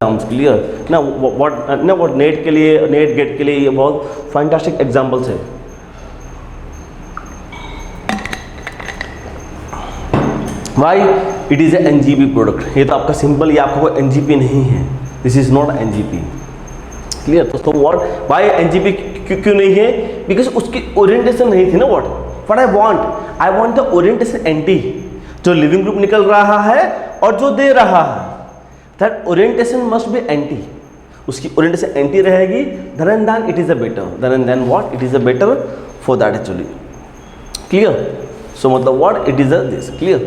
Exams, clear ना? What net के लिए, नेट गेट के लिए ये बहुत फैंटास्टिक एग्जाम्पल्स है। Why it is a NGP product. ये तो आपका सिंपल, ये आपका कोई एनजीपी नहीं है, this is not NGP, clear दोस्तों? व्हाट वाई एनजीपी क्यों नहीं है? बिकॉज उसकी ओरिएंटेशन नहीं थी ना। What I want the orientation anti, जो लिविंग ग्रुप निकल रहा है और जो दे रहा है, that orientation must be anti. उसकी ओरिएंटेशन एंटी रहेगी, then it is a better, then what it is a better for that actually, clear? So मतलब what it is a this, clear?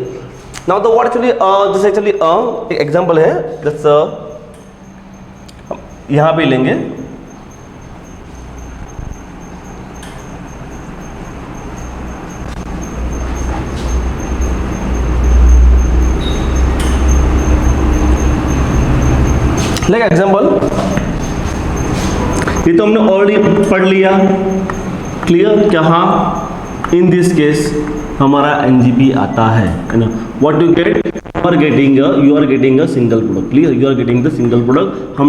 Now the what actually जैसे actually एक example है, जैसे यहां पे लेंगे, लाइक एग्जांपल, ये तो हमने ऑलरेडी पढ़ लिया, क्लियर? क्या हाँ, इन दिस केस हमारा एनजीपी आता है ना? What you get, you are getting a single product, clear? You are getting the single product.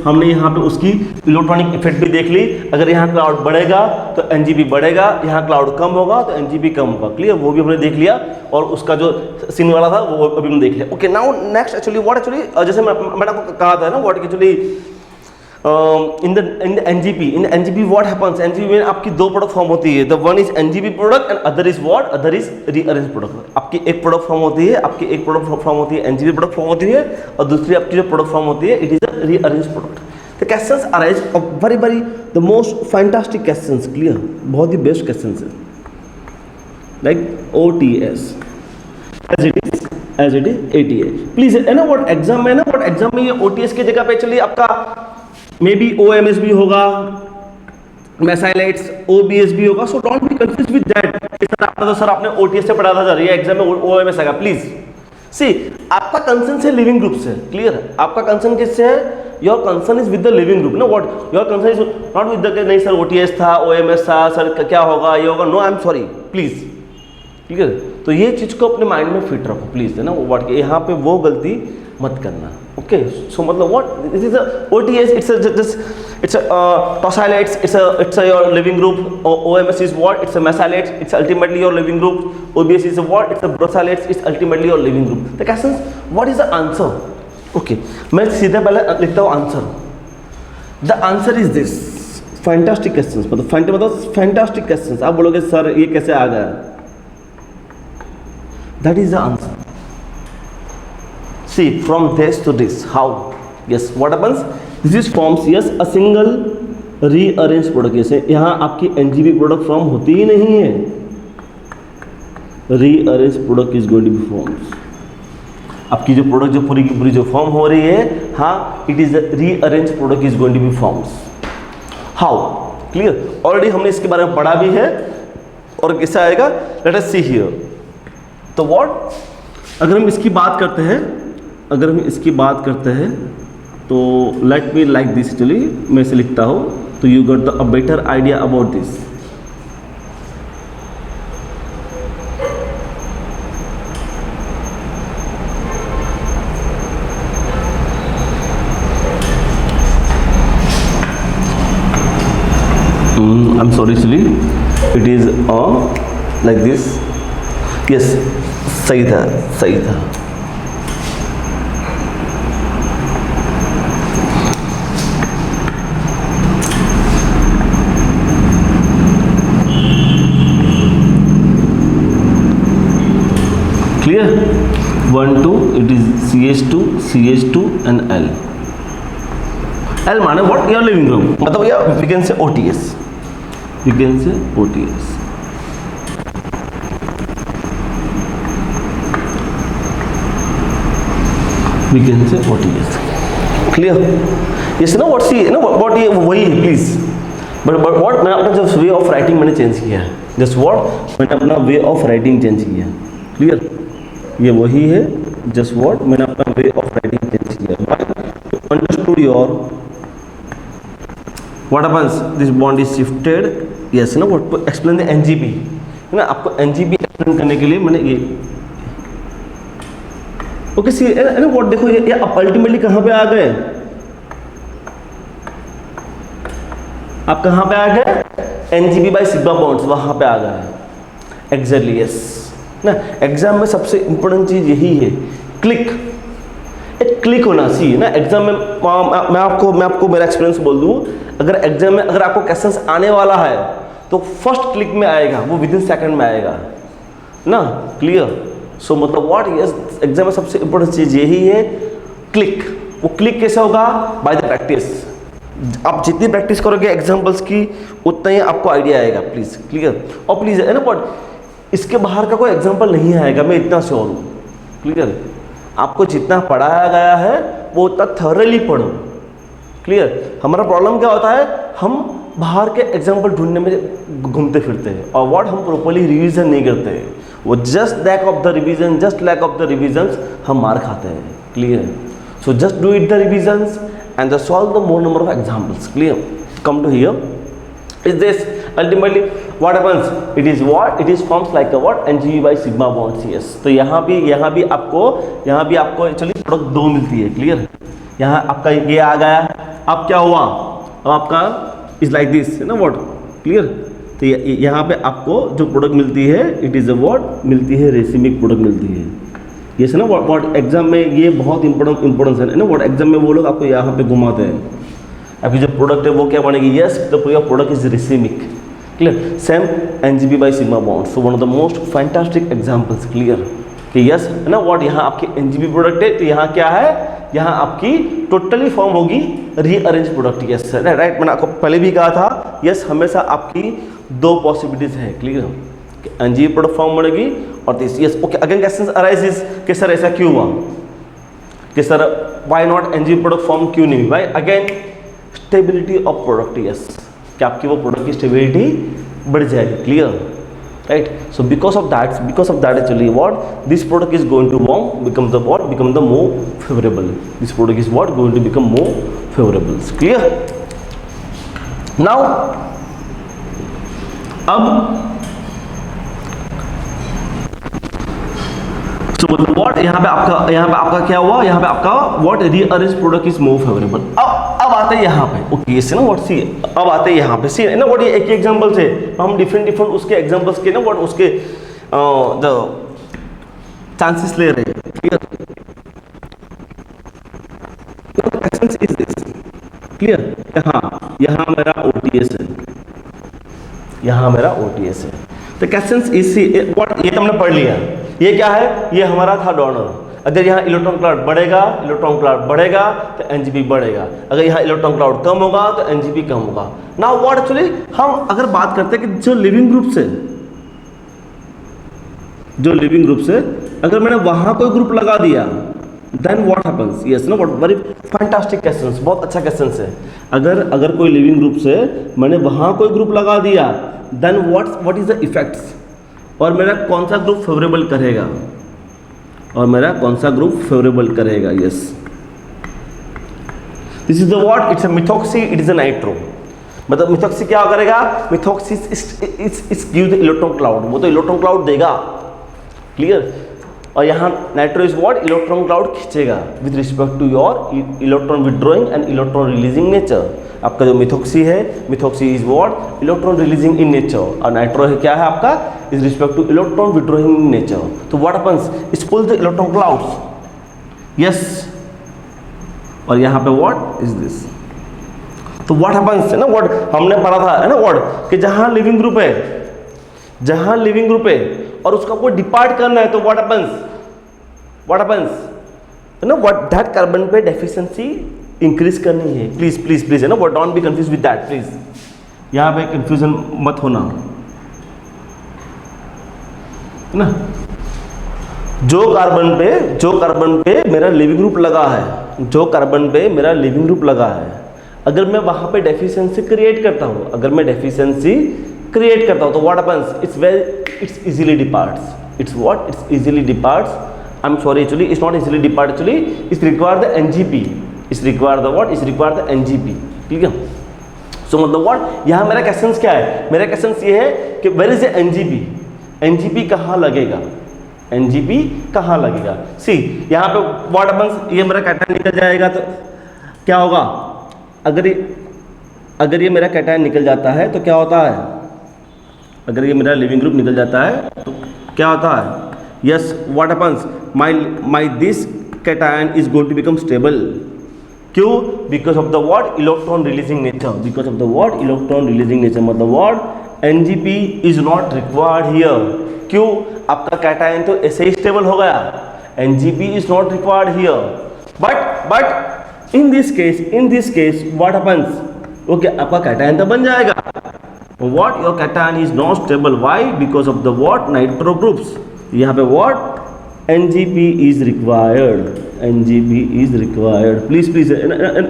हमने यहाँ पे उसकी इलेक्ट्रॉनिक इफेक्ट भी देख ली। अगर यहाँ क्लाउड बढ़ेगा तो एनजीपी बढ़ेगा, यहाँ क्लाउड कम होगा तो एनजीपी कम होगा, क्लियर? वो भी हमने देख लिया, और उसका जो सीन वाला था वो अभी हमने देख लिया। Okay, now next actually what actually, जैसे मैंने आपको कहा था ना, what actually in the NGP what happens, NGP में आपकी दो प्रोडक्ट फॉर्म होती है, the one is NGP product and other is what, other is rearrange product. आपकी एक प्रोडक्ट फॉर्म होती है, एनजीपी प्रोडक्ट फॉर्म होती है, और दूसरी आपकी जो प्रोडक्ट फॉर्म होती है, it is a rearrange product. The questions arise very the most fantastic questions, clear? बहुत ही बेस्ट क्वेश्चंस है, like OTS as it is ATA, please है ना? व्हाट एग्जाम में ना, व्हाट एग्जाम में ये ओटीएस की जगह पे चलिए आपका मे बी ओएमएस भी होगा, मेसाइलेट्स, ओबीएस भी होगा, सो don't be confuse with that. Sir आपने ओटीएस से पढ़ा था सर, ये एग्जाम में ओएमएस आएगा, प्लीज सी आपका कंसर्न से लिविंग ग्रुप से, क्लियर? आपका कंसर्न किससे है? Your concern is with the leaving group ना। What your concern is not with the नहीं सर ओटीएस था, ओएमएस था, सर क्या होगा, ये होगा, no I am sorry, please, clear? तो ये चीज को अपने माइंड में फिट रखो प्लीज, है ना? व्हाट यहाँ पे वो गलती मत करना, ओके? सो मतलब what this is a OTS, it's a tosylates, it's a your living group. OMS is what? It's a mesylates, it's ultimately your living group. OBS is a what? It's a brosylates, it's ultimately your living group. The question is, what is the answer? Okay, मैं सीधे पहले लिखता हूँ answer. The answer is this. Fantastic questions, मतलब fantastic questions। आप बोलोगे sir ये कैसे आ गया? That is the answer. See, from this to this, how? Yes, what happens? This is forms, yes, a single rearranged product। जैसे यहाँ आपकी NGB product form होती ही नहीं है, rearrange product is going to be forms. आपकी जो product जो पूरी की पूरी जो फॉर्म हो रही है, हाँ, it is rearrange product is going to be forms. How? Clear? Already हमने इसके बारे में पढ़ा भी है, और कैसे आएगा, लेट अस सी हियर। तो व्हाट, अगर हम इसकी बात करते हैं, तो let me like this, actually मैं इसे लिखता हूँ, तो you got the a better idea about this. I'm sorry, actually it is like this. Yes, सही था। Clear? 1 2 it is CH2 and L माने what? Your living room, मतलब या we can say OTS, we can say OTS, clear? yes ना? what see ना, what ये वही है प्लीज, बट what मैंने अपना जो वे ऑफ राइटिंग मैंने चेंज किया है, जस्ट what मैंने अपना वे ऑफ राइटिंग चेंज किया, क्लियर? ये वही है, जस्ट व्हाट मैंने अपना वे ऑफ राइटिंग चेंज किया। Understood your what happens, this bond is shifted, yes ना? What to explain the NGB, है ना? आपको एनजीबी एक्सप्लेन करने के लिए मैंने ये ओके सी, है ना? व्हाट देखो, ये अल्टीमेटली कहाँ पे आ गए? आप कहाँ पे आ गए, एनजीबी बाय सिग्मा बॉन्ड्स, वहाँ पे आ गए। एग्जैक्टली यस ना, एग्जाम में सबसे इंपॉर्टेंट चीज यही है, क्लिक, एक क्लिक होना चाहिए ना एग्जाम में। मैं आपको मेरा एक्सपीरियंस बोल दूं, अगर एग्जाम में अगर आपको क्वेश्चंस आने वाला है तो फर्स्ट क्लिक में आएगा, वो विद इन सेकंड में आएगा ना, क्लियर। सो मतलब व्हाट, यस एग्जाम में सबसे इंपॉर्टेंट चीज यही है, क्लिक। वो क्लिक कैसे होगा, बाय द प्रैक्टिस। आप जितनी प्रैक्टिस करोगे एग्जाम्पल्स की उतना ही आपको आइडिया आएगा, प्लीज क्लियर। और प्लीज है ना बट इसके बाहर का कोई एग्जाम्पल नहीं आएगा, मैं इतना श्योर हूँ, क्लियर। आपको जितना पढ़ाया गया है वो उतना थॉरली पढ़ो, क्लियर। हमारा प्रॉब्लम क्या होता है, हम बाहर के एग्जाम्पल ढूंढने में घूमते फिरते हैं और व्हाट हम प्रॉपर्ली रिवीजन नहीं करते हैं, वो just lack of the revision, just lack of the revision हम मार खाते हैं, clear. So just do it the revisions and just solve the more number of examples, clear। come to here, is this ultimately what happens, it is what, it is forms like a what, NGV by sigma bonds, yes। तो यहाँ भी आपको actually product 2 मिलती है, clear. यहाँ आपका ये आ गया, अब क्या हुआ, अब आपका इज लाइक दिस है ना व्हाट, क्लियर। तो यहाँ पे आपको जो प्रोडक्ट मिलती है, इट इज अ व्हाट, मिलती है रेसिमिक प्रोडक्ट मिलती है, ये ना व्हाट एग्जाम में ये बहुत इंपॉर्टेंस है ना व्हाट। एग्जाम में वो लोग आपको यहाँ पे घुमाते हैं, आपकी जो प्रोडक्ट है वो क्या बनेगी, yes the product is racemic, clear. Same NGB by sigma bond, so one of the most fantastic examples, clear कि यस है ना व्हाट, यहाँ आपकी एनजीबी प्रोडक्ट है तो यहाँ क्या है, यहाँ आपकी टोटली फॉर्म होगी रीअरेंज प्रोडक्ट, यस राइट। मैंने आपको पहले भी कहा था, यस हमेशा आपकी 2 पॉसिबिलिटीज है, क्लियर। एनजीबी प्रोडक्ट फॉर्म बनेगी और this, yes okay. Again question arises कि सर ऐसा क्यों हुआ, कि sir why not NGB product form क्यों नहीं, why, again stability of product, yes कि आपकी वो प्रोडक्ट की स्टेबिलिटी बढ़ जाएगी, clear right. So because of that actually what, this product is going to become the more favourable, this product is what going to become more favourable, clear. Now अब so what यहाँ पे आपका क्या हुआ, यहाँ पे आपका what rearranged product is more favorable। अब आते हैं यहाँ पे, ओके ये ना what सी, अब आते हैं यहाँ पे सी ना what, ये एक ही एग्जांपल से हम डिफरेंट उसके एग्जांपल्स के ना what उसके द चांसेस ले रहे हैं, clear. Essence is this, clear. यहाँ मेरा OTS है, यहाँ मेरा OTS है, तो क्वेश्चन इज व्हाट, ये तुमने पढ़ लिया, ये क्या है, ये हमारा था डोनर। अगर यहाँ इलेक्ट्रॉन क्लाउड बढ़ेगा तो एनजीबी बढ़ेगा, अगर यहाँ इलेक्ट्रॉन क्लाउड कम होगा तो एनजीबी कम होगा। नाउ व्हाट एक्चुअली, हम अगर बात करते हैं कि जो लिविंग ग्रुप से अगर मैंने वहां कोई ग्रुप लगा दिया, then what happens, yes no what, very fantastic questions, बहुत अच्छा क्वेश्चंस है। अगर कोई लिविंग ग्रुप से मैंने वहां कोई ग्रुप लगा दिया, then what is the effects, और मेरा कौन सा ग्रुप फेवरेबल करेगा, yes this is the what, it's a methoxy, it is a nitro. मतलब मिथॉक्सी क्या करेगा, methoxy is give the electron cloud, वो तो इलेक्ट्रॉन क्लाउड देगा, क्लियर। और यहाँ nitro is what, electron cloud खींचेगा with respect to your electron withdrawing and electron releasing nature. आपका जो मिथॉक्सी है, methoxy is what, electron releasing in nature, और नाइट्रो है क्या है आपका, is respect to electron withdrawing in nature. तो what happens, it pulls the electron clouds, yes. और यहाँ पे व्हाट इज दिस, तो व्हाट हैपेंस है ना व्हाट हमने पढ़ा था है ना व्हाट, कि जहां लिविंग ग्रुप है और उसका कोई डिपार्ट करना है तो व्हाट हैपेंस है ना व्हाट, दैट कार्बन पे डेफिशिएंसी इंक्रीज करनी है, प्लीज है ना what, don't be confuse with that, please यहाँ पे कंफ्यूजन मत होना है ना। जो कार्बन पे मेरा लिविंग ग्रुप लगा है, अगर मैं वहां पे डेफिशिएंसी क्रिएट करता हूं, तो what happens, it's easily departs, I am sorry actually it's not easily depart, actually it's require the NGP, ठीक है। सो मतलब व्हाट, यहाँ मेरा क्वेश्चन क्या है, मेरा क्वेश्चन ये है कि वेयर इज एनजीपी कहाँ लगेगा, सी यहाँ पे व्हाट हैपेंस, ये मेरा कैटन निकल जाएगा तो क्या होगा, अगर ये मेरा कैटायन निकल जाता है तो क्या होता है, अगर ये मेरा लिविंग ग्रुप निकल जाता है तो क्या होता है, yes what happens, my this cation is going to become stable. क्यों? Because of the what, electron releasing nature, because of the what, electron releasing nature, मतलब what, NGP is not required here. क्यों? आपका cation तो ऐसे ही stable हो गया, NGP is not required here. But in this case what happens, okay आपका cation तो बन जाएगा, what, your cation is not stable, why, because of the what, nitro groups. यहाँ पे what, NGP is required, NGP is required. Please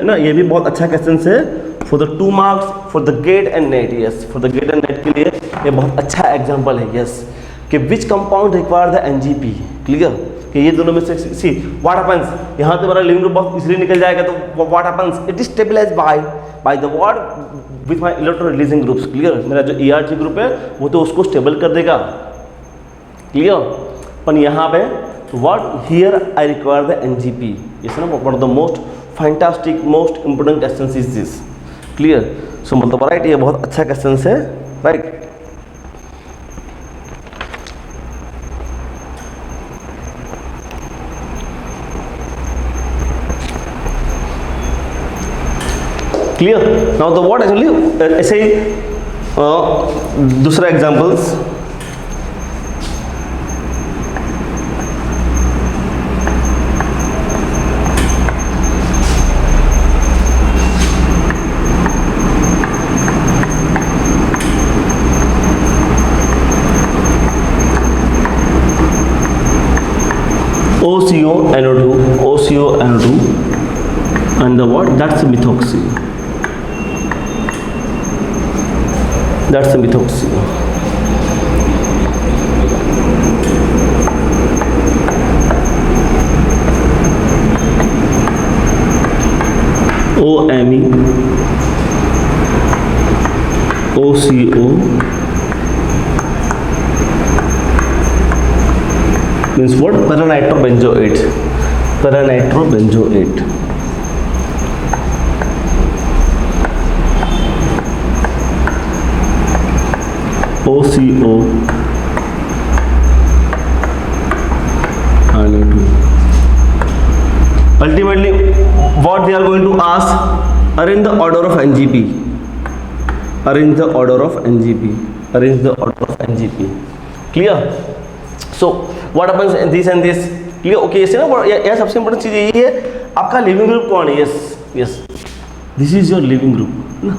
ना, ये भी बहुत अच्छा क्वेश्चन है for the 2 marks for the GATE and NET. Yes, for the GATE and NET के लिए ये बहुत अच्छा एग्जांपल है। यस, कि which compound require the NGP, clear, कि ये दोनों में से सी व्हाट हैपेंस, यहाँ तो मेरा लिविंग ग्रुप बहुत इजीली निकल जाएगा, तो what happens, it is stabilised by the what, with my electron releasing groups. Clear, मेरा जो ईआरजी ग्रुप है वो तो उसको स्टेबल कर देगा, क्लियर। पर यहाँ पे what here I require the NGP. Yes, no, one of the most fantastic, most important questions is this. Clear? So मतलब right, ये बहुत अच्छा क्वेश्चन है, right? Clear? Now the what actually ऐसे ही दूसरा examples, OCO NO2 and the what, that's methoxy, that's methoxy. OMe OCO means what, para-nitrobenzoate, para-nitrobenzoate. OCO NO2. Ultimately what they are going to ask, arrange the order of NGP, arrange the order of NGP, arrange the order of NGP. Clear? So what happens in this and this, clear? Okay, इससे ना यह सबसे important चीज़ यही है, आपका leaving group कौन है। Yes, this is your living group ना,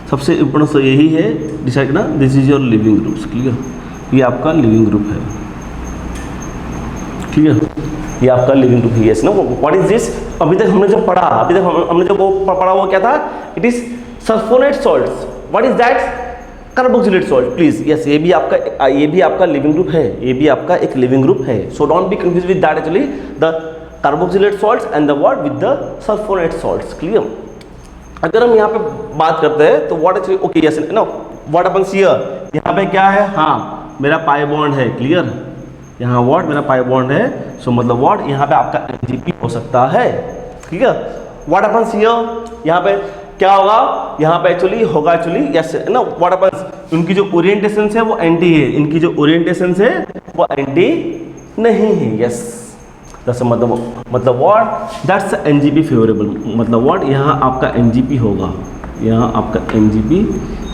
सबसे इम्पोर्टेंट तो यही है डिसाइड करना, this is your living groups. Clear, ये आपका लिविंग ग्रुप है, क्लियर, ये आपका लिविंग ग्रुप है। यस ना, व्हाट इज दिस, अभी तक हमने जो पढ़ा, अभी तक हमने जो पढ़ा वो क्या था, it is sulphonate salts. What is that, carboxylate salt. Please yes, ये भी आपका लिविंग ग्रुप है, ये भी आपका एक लिविंग ग्रुप है। So don't be confuse with that, actually the carboxylate salts and the what with the sulphonate salts. Clear, अगर हम यहाँ पे बात करते हैं तो what actually, okay yes no, what happens here, यहाँ पे क्या है, हाँ मेरा पाई बॉन्ड है। क्लियर, यहाँ व्हाट, मेरा पाई बॉन्ड है, सो मतलब व्हाट, यहाँ पे आपका एनजीपी हो सकता है। ठीक है, व्हाट हैपेंस हियर, यहाँ पे क्या होगा, यहाँ पे एक्चुअली होगा एक्चुअली यस ना, व्हाट हैपेंस, उनकी जो ओरिएंटेशन है वो एंटी है, इनकी जो ओरिएंटेशन है वो एंटी नहीं है। यस, दस मतलब व्हाट, दैट्स एनजीपी फेवरेबल, मतलब व्हाट, यहाँ आपका एनजीपी होगा, यहाँ आपका एनजीपी,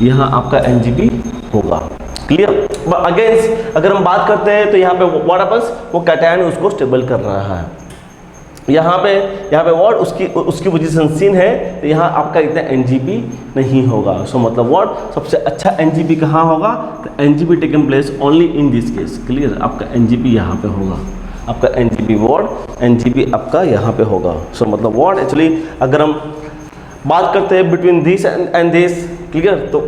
यहाँ आपका एनजीपी होगा। क्लियर, अगेंस्ट अगर हम बात करते हैं तो यहाँ पे व्हाट हैपेंस, वो कैटायन उसको स्टेबल कर रहा है। यहाँ पे व्हाट, उसकी पोजीशन सीन है, तो यहाँ आपका इतना एनजीपी नहीं होगा। सो मतलब व्हाट, सबसे अच्छा एनजीपी कहाँ होगा, तो NGP taken place only in this case. Clear, आपका एनजीपी यहाँ पे होगा, आपका एनजीपी व्हाट, एनजीपी आपका यहाँ पे होगा। सो मतलब व्हाट, एक्चुअली अगर हम बात करते हैं between this and this, clear, तो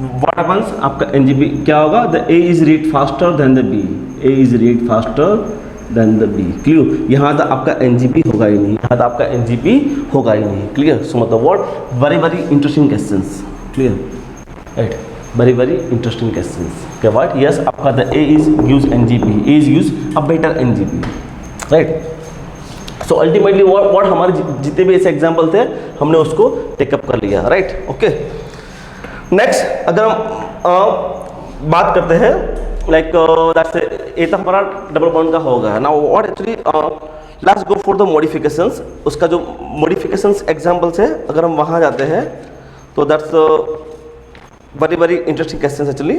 व्हाट हैपेंस, आपका एनजीपी क्या होगा, the A is read faster than the B, A is read faster than the B. Clear, यहाँ तो आपका एनजीपी होगा ही नहीं, यहाँ तो आपका एनजीपी होगा ही नहीं। क्लियर, सो मतलब what, very very interesting questions. Clear, right, very very interesting questions. के व्हाट, यस आपका the A is use NGP, A is use a better NGP, right. So ultimately what हमारे जितने भी ऐसे example थे हमने उसको टेकअप कर लिया, राइट। ओके, नेक्स्ट अगर हम बात करते हैं लाइक दैट्स ये तो हमारा डबल बॉन्ड का होगा। Now what actually let's go for the modifications. उसका जो मॉडिफिकेशंस एग्जांपल्स है अगर हम वहाँ जाते हैं तो that's very very interesting question actually.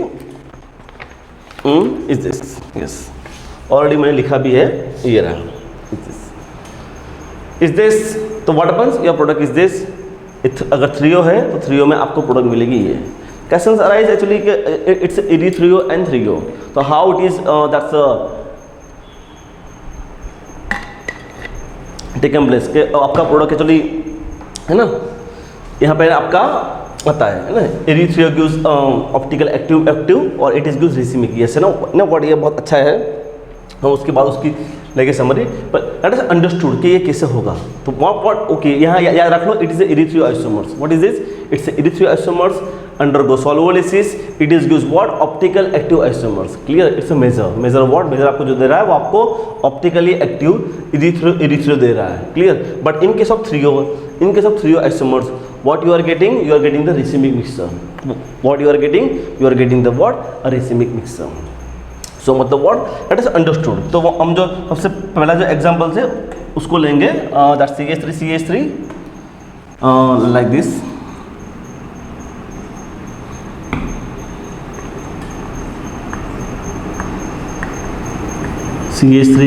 Is this, yes already मैंने लिखा भी है, ये रहा। इज दिस, तो what happens, your product is this. अगर थ्रियो है तो थ्रियो में आपको प्रोडक्ट मिलेगी ये। Questions arise actually it's erythro and threo, तो how it is that's taken place के आपका प्रोडक्ट एक्चुअली है ना, यहाँ पे आपका आता है ना, इरीथ्रियो गिव्स ऑप्टिकल एक्टिव और इट इज गिव्स रिसिमिक, यस है ना व्हाट, ये बहुत अच्छा है। हम उसके बाद उसकी लेके समरी, पर दैट इज अंडरस्टूड कि ये कैसे होगा। तो व्हाट ओके, यहाँ याद रख लो, it is erythro isomers. What is this, it's erythro isomers undergo solvolysis, it is gives what, optical active isomers. Clear, it's a major what, major आपको जो दे रहा है वो आपको ऑप्टिकली एक्टिव इरीथ्रियो दे रहा है। Clear, but in case of threo isomers what you are getting the racemic mixture, what you are getting the what, a racemic mixture। so मतलब what, that is understood। तो हम जो सबसे पहला जो एग्जांपल है उसको लेंगे, that CH3 like this, CH3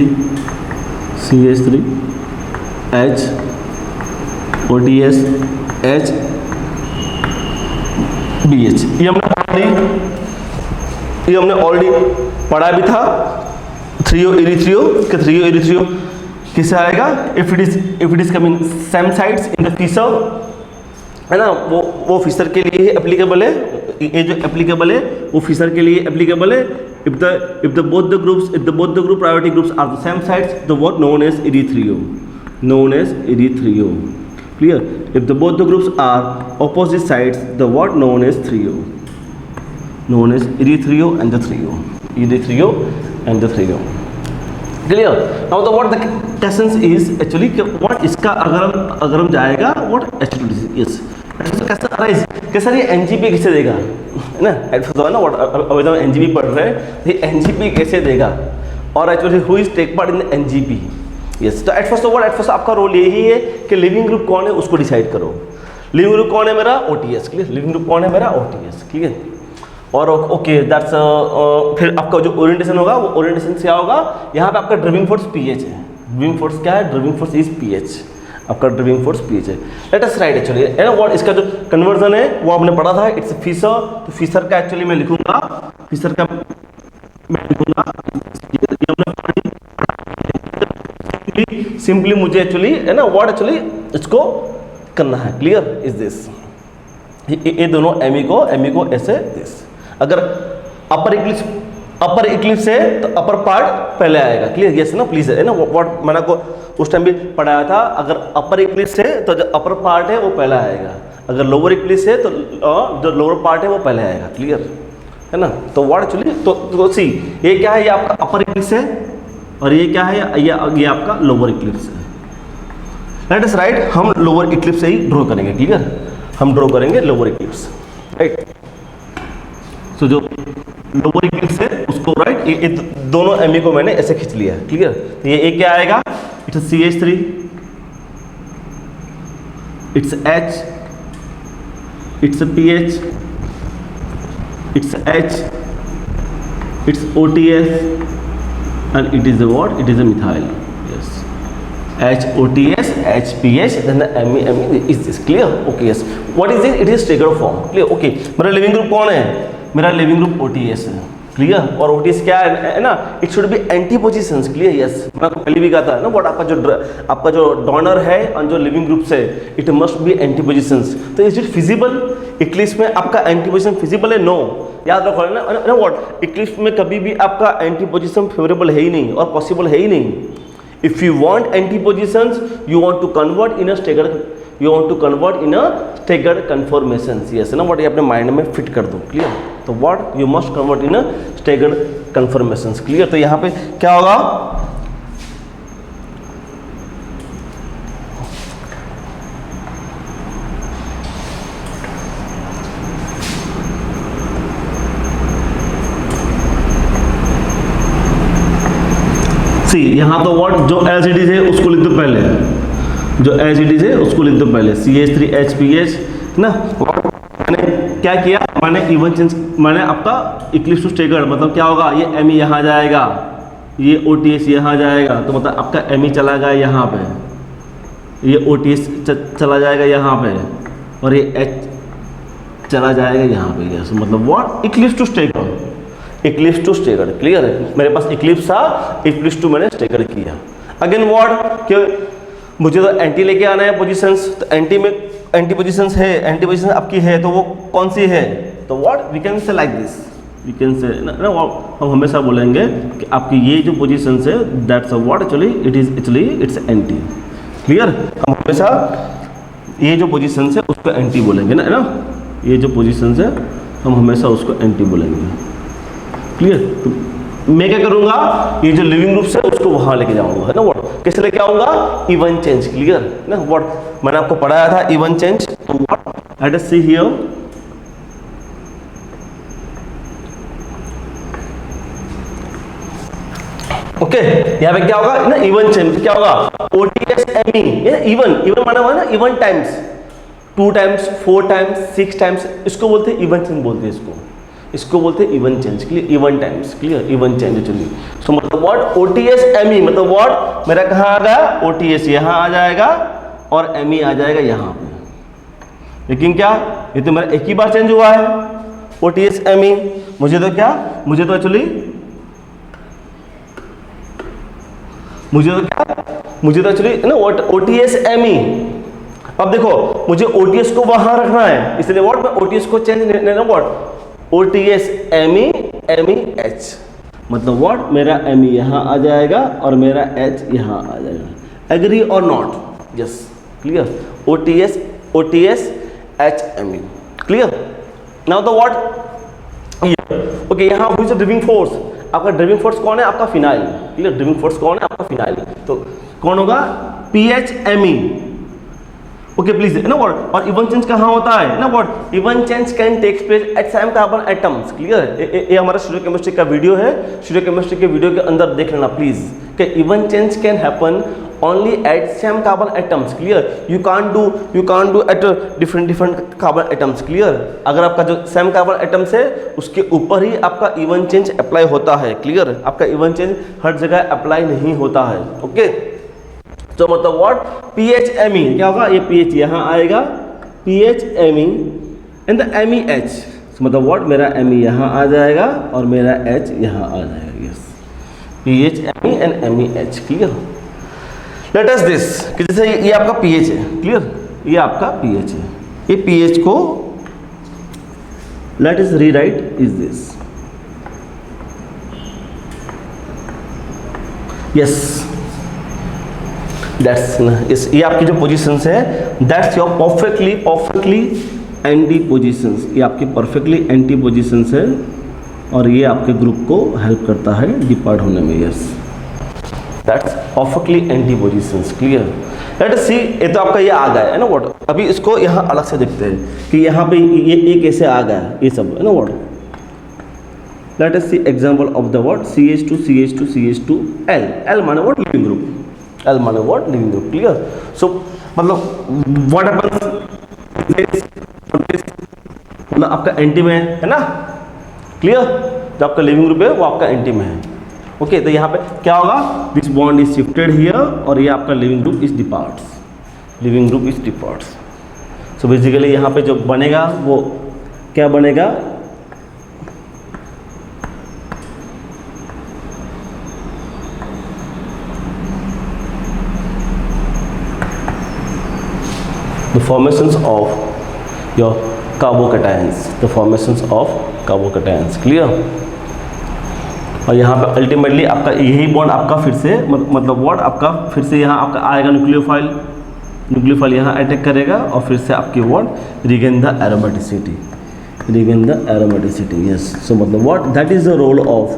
H OTS H BH, ये हमने ऑलरेडी पढ़ा भी था। थ्रियो इरीथ्रियो किससे आएगा, if it is coming same sides in the Fischer, है ना, वो फिशर के लिए एप्लीकेबल है। ये जो एप्लीकेबल है वो फिशर के लिए एप्लीकेबल है। If the both the group priority groups are the same sides, the what known as erythro. Clear, if both the groups are opposite sides, the what known as thrio, known as erythrio and the thrio, clear। now the what the essence is actually what, इसका अगर हम जाएगा what H2DC, yes कैसे arise, कैसे ये NGP कैसे देगा, है ना, ना what अभी तो NGP पढ़ रहे हैं, ये NGP कैसे देगा, और actually who is take part in the NGP। Yes, तो एट फर्स्ट आपका रोल यही है कि लिविंग ग्रुप कौन है उसको डिसाइड करो। लिविंग ग्रुप कौन है मेरा, OTS। क्लियर, लिविंग ग्रुप कौन है मेरा, OTS। क्लियर, और ओके दैट्स फिर आपका जो ओरिएंटेशन होगा वो ओरिएंटेशन क्या होगा, यहाँ पे आपका ड्राइविंग फोर्स PH है। ड्राइविंग फोर्स क्या है, ड्राइविंग फोर्स इज PH, आपका ड्राइविंग फोर्स PH है। लेट अस राइट एक्चुअली है ना व्हाट, इसका जो कन्वर्जन है वो आपने पढ़ा था, इट्स फिशर। तो फिशर का एक्चुअली मैं लिखूंगा, सिंपली मुझे एक्चुअली है ना व्हाट एक्चुअली इसको करना है। क्लियर, इज दिस, ये दोनों एमी को ऐसे दिस। अगर अपर इक्लिप्स है तो अपर पार्ट पहले आएगा। क्लियर, यस ना प्लीज, है ना व्हाट मैंने को उस टाइम भी पढ़ाया था। अगर अपर इक्लिप्स है तो जो अपर पार्ट है वो पहला आएगा, अगर लोअर इक्लिप्स है तो जो लोअर पार्ट है वो पहले आएगा। क्लियर है ना, तो व्हाट एक्चुअली तो सी ये क्या है, ये आपका अपर इक्लिप्स है और ये क्या है, ये आपका लोअर इक्लिप्स है। लेट अस राइट, हम लोअर इक्लिप्स से ही ड्रॉ करेंगे। क्लियर, हम ड्रॉ करेंगे लोअर इक्लिप्स, राइट। सो जो लोअर इक्लिप्स है उसको राइट, ये दोनों एमी को मैंने ऐसे खींच लिया। क्लियर, तो ये क्या आएगा, it's CH3, it's H, it's PH, it's H, it's OTS and it is a what, it is a methyl, yes, HOTS HPH, then the ME is this। clear, okay, yes, what is this, it is staggered form। clear, okay, मेरा leaving group कौन है, मेरा leaving group OTS है। Clear, और OTS क्या है ना, it should be anti positions. Clear, yes, मैं आपको पहले भी कहा था ना व्हाट, आपका जो डोनर है और जो लिविंग ग्रुप है it must be anti positions. तो इज इट फिजिबल, इक्लिप्स में आपका एंटी पोजिशन फिजिबल है, नो, याद रखो ना व्हाट, इक्लिप्स में कभी भी आपका एंटी पोजिशन फेवरेबल है ही नहीं और पॉसिबल है ही नहीं। If you want anti positions, you want to convert in a staggered conformations. Yes ना व्हाट, ये अपने माइंड में फिट कर दो। क्लियर, तो what you must convert in a staggered conformations. Clear, तो यहाँ पे क्या होगा, सी यहाँ तो व्हाट जो एज इट इज है उसको लिख दो पहले, जो एज इट इज है उसको लिख दो पहले, CH3HPH ना। मैंने क्या किया, मैंने इवन चेंज, मैंने आपका इक्लिप्स टू स्टेगर्ड मतलब क्या होगा, ये एम यहाँ जाएगा, ये OTS यहाँ जाएगा, तो मतलब आपका एम चला गया यहाँ पे, ये OTS चला जाएगा यहाँ पे, और ये H चला जाएगा यहाँ पे। यस मतलब what, eclipse to staggered, eclipse to staggered. Clear है, मेरे पास इक्लिप्स था, इक्लिप्स टू मैंने स्टेगर्ड किया। अगेन व्हाट, कि मुझे तो एंटी लेके आना है पोजीशंस, तो एंटी में एंटी पोजीशंस है, एंटी पोजीशन आपकी है तो वो कौन सी है, तो what we can say like this, we can say ना, हम हमेशा बोलेंगे कि आपकी ये जो पोजीशंस है that's a what actually it is, actually it's anti. Clear, हम हमेशा ये जो पोजीशंस है उसको एंटी बोलेंगे ना, ये जो पोजीशंस है हम हमेशा उसको एंटी बोलेंगे। क्लियर, तो मैं क्या करूंगा, ये जो लिविंग ग्रुप्स है उसको वहां लेके जाऊंगा, है ना व्हाट, कैसे लेके आऊंगा, इवन चेंज। क्लियर ना व्हाट, मैंने आपको पढ़ाया था इवन चेंज, तो what let us see here, okay यहाँ पे क्या होगा ना, इवन चेंज क्या होगा, OTS ME, ये इवन, इवन माना हुआ है ना, even times, 2 times 4 times 6 times, इसको बोलते हैं इवन चेंज बोलते हैं, इसको बोलते हैं even change. Clear, even times, clear, even change actually. So मतलब व्हाट, OTS ME मतलब व्हाट, मेरा कहाँ आ गया, OTS यहाँ आ जाएगा और ME आ जाएगा यहाँ पे। लेकिन क्या, ये तो मेरा एक ही बार चेंज हुआ है, OTS ME, मुझे तो क्या, मुझे तो एक्चुअली ना OTS ME। अब देखो मुझे OTS को वहां रखना है, इसलिए व्हाट, मैं OTS को चेंज नहीं ना, व्हाट OTS ME MEH मतलब व्हाट, मेरा ME यहाँ आ जाएगा और मेरा H यहाँ आ जाएगा। एग्री और not, yes clear, OTS H ME clear. Now तो व्हाट, ओके यहाँ हुई इज ड्राइविंग फोर्स, आपका ड्राइविंग फोर्स कौन है, आपका फिनाइल। क्लियर, ड्राइविंग फोर्स कौन है, आपका फिनाइल, तो कौन होगा, PH ME। ओके प्लीज ना व्हाट, और इवन चेंज कहाँ होता है ना what, even change can take place at same carbon atoms. Clear, ये हमारा स्टूडियो केमिस्ट्री का वीडियो है, स्टूडियो केमिस्ट्री के वीडियो के अंदर देख लेना प्लीज, कि even change can happen only at same carbon atoms. Clear, you can't do at different carbon atoms. Clear, अगर आपका जो सेम कार्बन एटम्स है उसके ऊपर ही आपका इवन चेंज अप्लाई होता है। क्लियर, आपका इवन चेंज हर जगह अप्लाई नहीं होता है। ओके, तो मतलब व्हाट, PH ME क्या होगा, ये PH यहाँ आएगा, PH ME and the MEH, मतलब व्हाट, मेरा ME यहाँ आ जाएगा और मेरा H यहाँ आ जाएगा। Yes, PH ME and MEH। Clear, let us this, कि जैसे ये आपका PH है। क्लियर, ये आपका PH है, ये PH को let us rewrite is this, yes that's ना, ये आपकी जो पोजीशंस है that's your perfectly anti positions, ये आपकी परफेक्टली एंटी पोजीशंस है और ये आपके ग्रुप को हेल्प करता है डिपार्ट होने में। Yes, that's perfectly anti positions. Clear, let us see, ये तो आपका ये आ गया है ना व्हाट, अभी इसको यहाँ अलग से देखते हैं कि यहाँ पे ये कैसे आ गया, ये सब है ना what. Let us see example of the what, CH2 L माने व्हाट, लिविंग ग्रुप, L माने what, living group. Clear, so मतलब व्हाट हैपेंस, मतलब आपका एंटी में है ना। क्लियर, जो आपका लिविंग ग्रुप है वो आपका एंटी में है। ओके, तो यहाँ पे क्या होगा, this bond is shifted here और ये आपका leaving group is departs, so basically यहाँ पे जो बनेगा वो क्या बनेगा, the formations of your carbocations, clear। और यहाँ पे अल्टीमेटली आपका यही बॉन्ड आपका फिर से मतलब व्हाट, आपका फिर से यहाँ आपका आएगा न्यूक्लियोफाइल यहाँ अटैक करेगा और फिर से आपकी what, regain the aromaticity. Yes, so मतलब what, that is the role of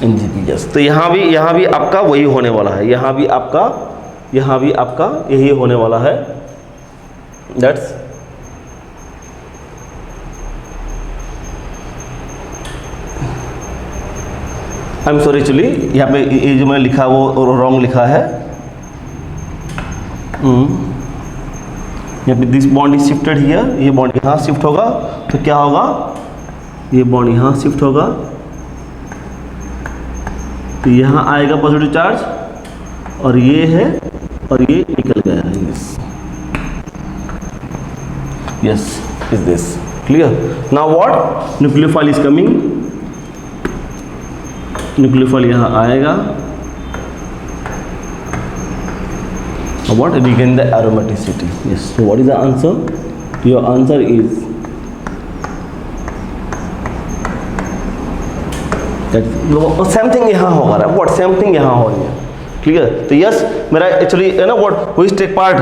NGP। Yes, तो यहाँ भी आपका वही होने वाला है, यहाँ भी आपका यही होने वाला है, that's I am sorry actually यहाँ पे ये जो मैंने लिखा वो रॉन्ग लिखा है। यहाँ पे this bond is shifted here, ये बॉन्ड यहाँ शिफ्ट होगा तो क्या होगा, ये बॉन्ड यहाँ शिफ्ट होगा तो यहाँ आएगा पॉजिटिव चार्ज और ये है और ये निकल गया है। Yes is this clear. Now what, nucleophile is coming, nucleophile यहाँ आएगा और what, regain the aromaticity. Yes, so what is the answer? Your answer is same thing यहाँ होगा ना, व्हाट सेम थिंग यहाँ हो रही है। क्लियर। तो यस मेरा एक्चुअली है ना what who is take part,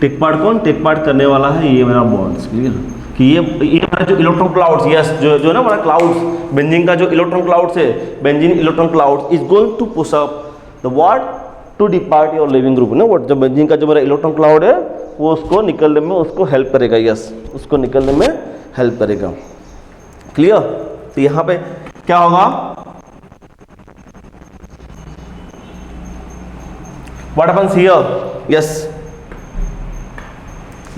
take part कौन, टेक पार्ट करने वाला है ये मेरा बॉन्ड्स। क्लियर कि ये मेरा जो इलेक्ट्रॉन क्लाउड्स, यस जो ना हमारा क्लाउड्स बेंजीन का जो इलेक्ट्रॉन क्लाउड्स है, benzene electron clouds is going to push up the what to depart your living group ना, व्हाट जो बेंजीन का जो मेरा इलेक्ट्रॉन क्लाउड है वो उसको निकलने में उसको हेल्प करेगा। यस उसको निकलने में हेल्प करेगा। क्लियर। तो यहाँ पे क्या होगा, व्हाट हैपेंस हियर, यस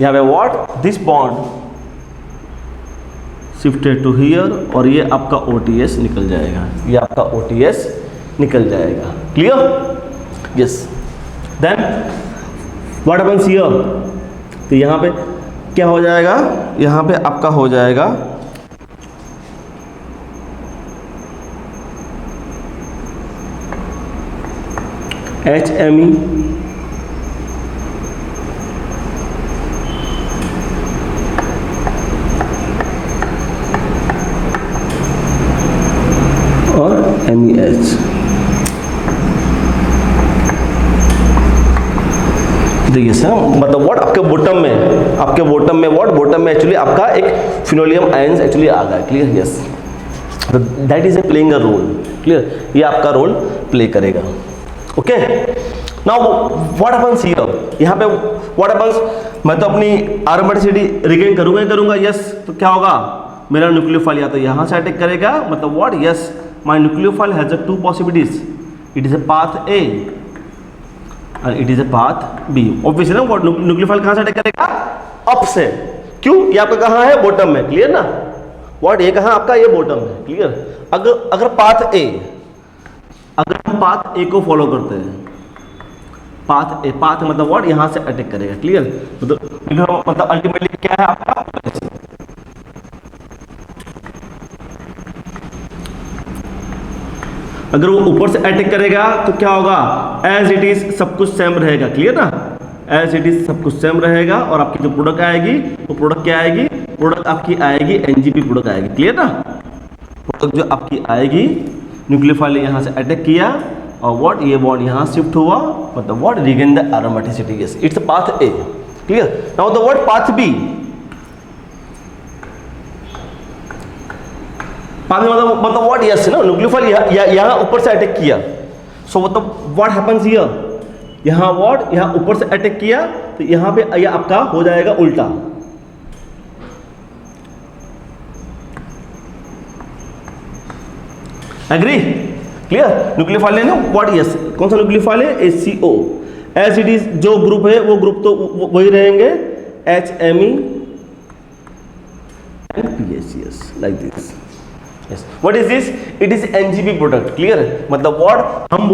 यहाँ पे what this bond shifted to here और ये आपका OTS निकल जाएगा, ये आपका OTS निकल जाएगा। Clear. Yes then what happens here, तो यहाँ पे क्या हो जाएगा, यहाँ पे आपका हो जाएगा HMe और MEH। देखिए सर मतलब व्हाट आपके बॉटम में व्हाट बॉटम में एक्चुअली आपका एक फिनोलियम आयंस एक्चुअली आ गया। Clear. Yes that is a playing a role. Clear, ये आपका रोल प्ले करेगा। Okay now what happens here, यहाँ पे व्हाट हैपेंस, मैं तो अपनी एरोमेटिसिटी रिगेन करूंगा ही करूंगा। यस तो क्या होगा, मेरा न्यूक्लियोफाइल या तो यहाँ से अटैक करेगा, मतलब what, yes my nucleophile has a 2 possibilities, it is a path A और it is a path B. Obviously ना व्हाट न्यूक्लियोफाइल कहाँ से अटैक करेगा, अप से। क्यों, ये आपका कहाँ है, बॉटम में। क्लियर ना, व्हाट ये कहाँ आपका, ये बॉटम है। क्लियर। अगर पाथ ए, अगर हम पाथ ए को फॉलो करते हैं, पाथ ए, पाथ मतलब व्हाट यहां से अटैक करेगा। क्लियर, मतलब अल्टीमेटली क्या है आपका, अगर वो ऊपर से अटैक करेगा तो क्या होगा, एज इट इज सब कुछ सेम रहेगा। क्लियर ना, एज इट इज सब कुछ सेम रहेगा और आपकी जो प्रोडक्ट आएगी वो प्रोडक्ट क्या आएगी, प्रोडक्ट आपकी आएगी NGP प्रोडक्ट आएगी। क्लियर ना, प्रोडक्ट जो आपकी आएगी, न्यूक्लियोफाइल ने यहाँ से अटैक किया और व्हाट ये बॉन्ड यहाँ शिफ्ट हुआ, मतलब what regain the aromaticity. Yes it's path A. Clear. Now the what path B, path मतलब व्हाट, यस ना न्यूक्लियोफाइल यहाँ ऊपर से अटैक किया, सो मतलब व्हाट हैपेंस हियर, यहाँ व्हाट यहाँ ऊपर से अटैक किया तो यहाँ पे ये आपका हो जाएगा उल्टा। एग्री। क्लियर। न्यूक्लियोफाइल है ना व्हाट, यस कौन सा न्यूक्लियोफाइल है, HCO। एज इट इज जो ग्रुप है वो ग्रुप तो वही रहेंगे, HMe and PH। Yes like this. Yes what is this, it is NGP product. Clear, मतलब व्हाट हम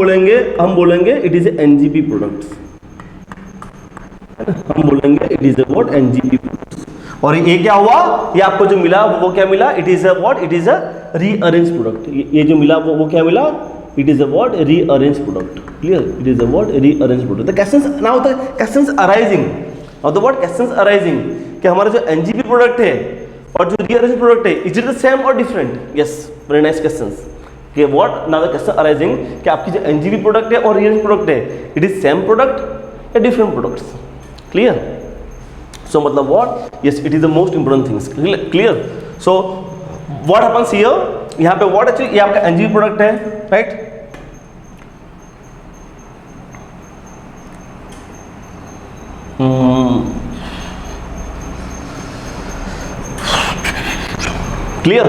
बोलेंगे इट इज NGP प्रोडक्ट, हम बोलेंगे it is what NGP product. और ये क्या हुआ, ये आपको जो मिला वो क्या मिला, it is a what, it is a rearrange product. ये जो मिला वो क्या मिला, it is a what, rearrange product. Clear, it is a what, rearrange product. The questions now, the questions arising और द व्हाट क्वेश्चंस अराइजिंग, कि हमारा जो NGP प्रोडक्ट है और जो रीअरेंज प्रोडक्ट है, इज इट द सेम और different. Yes very nice questions. कि what now the question arising, कि आपकी जो NGP प्रोडक्ट है और रीअरेंज प्रोडक्ट है, इट इज सेम प्रोडक्ट या डिफरेंट प्रोडक्ट्स। क्लियर। So मतलब what, yes it is the most important things। Clear। So what happens here, यहाँ पे what actually ये आपका NGP प्रोडक्ट है, right. Clear.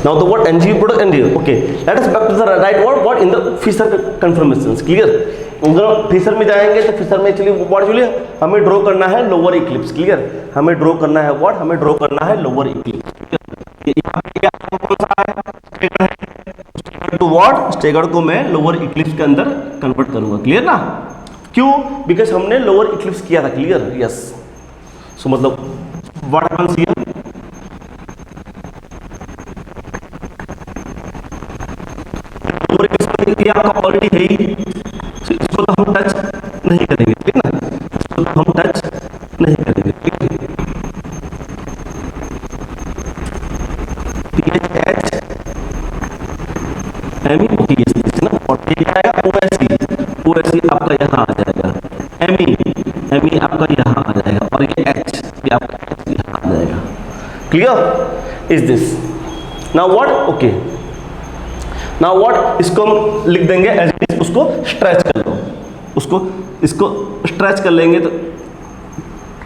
Now the word NGP product and here. Okay, let us back to the right word. What in the Fisher conformations? Clear? अगर Fisher में जाएंगे तो Fisher में एक्चुअली व्हाट एक्चुअली हमें draw करना है lower eclipse. Clear? हमें draw करना है व्हाट? हमें ड्रॉ करना है लोअर इक्लिप्स। कौन सा है? To what? स्टेगर्ड को मैं लोअर इक्लिप्स के अंदर कन्वर्ट करूंगा। क्लियर ना? क्यों? बिकॉज हमने लोअर इक्लिप्स किया था। क्लियर? यस। सो मतलब व्हाट हैपेंस हियर? ये आपका ऑलरेडी है ही, इसको तो हम टच नहीं करेंगे। ठीक ना? इसको तो हम टच नहीं करेंगे। PHH एमी ओके ये ना और ये आएगा OSE आपका यहाँ आ जाएगा, एमी आपका यहाँ आ जाएगा और ये H ये आपका यहाँ आ जाएगा। Clear? Is this now what? Okay now what? इसको हम लिख देंगे एज इट इज, उसको स्ट्रेच कर लो, इसको स्ट्रेच कर लेंगे तो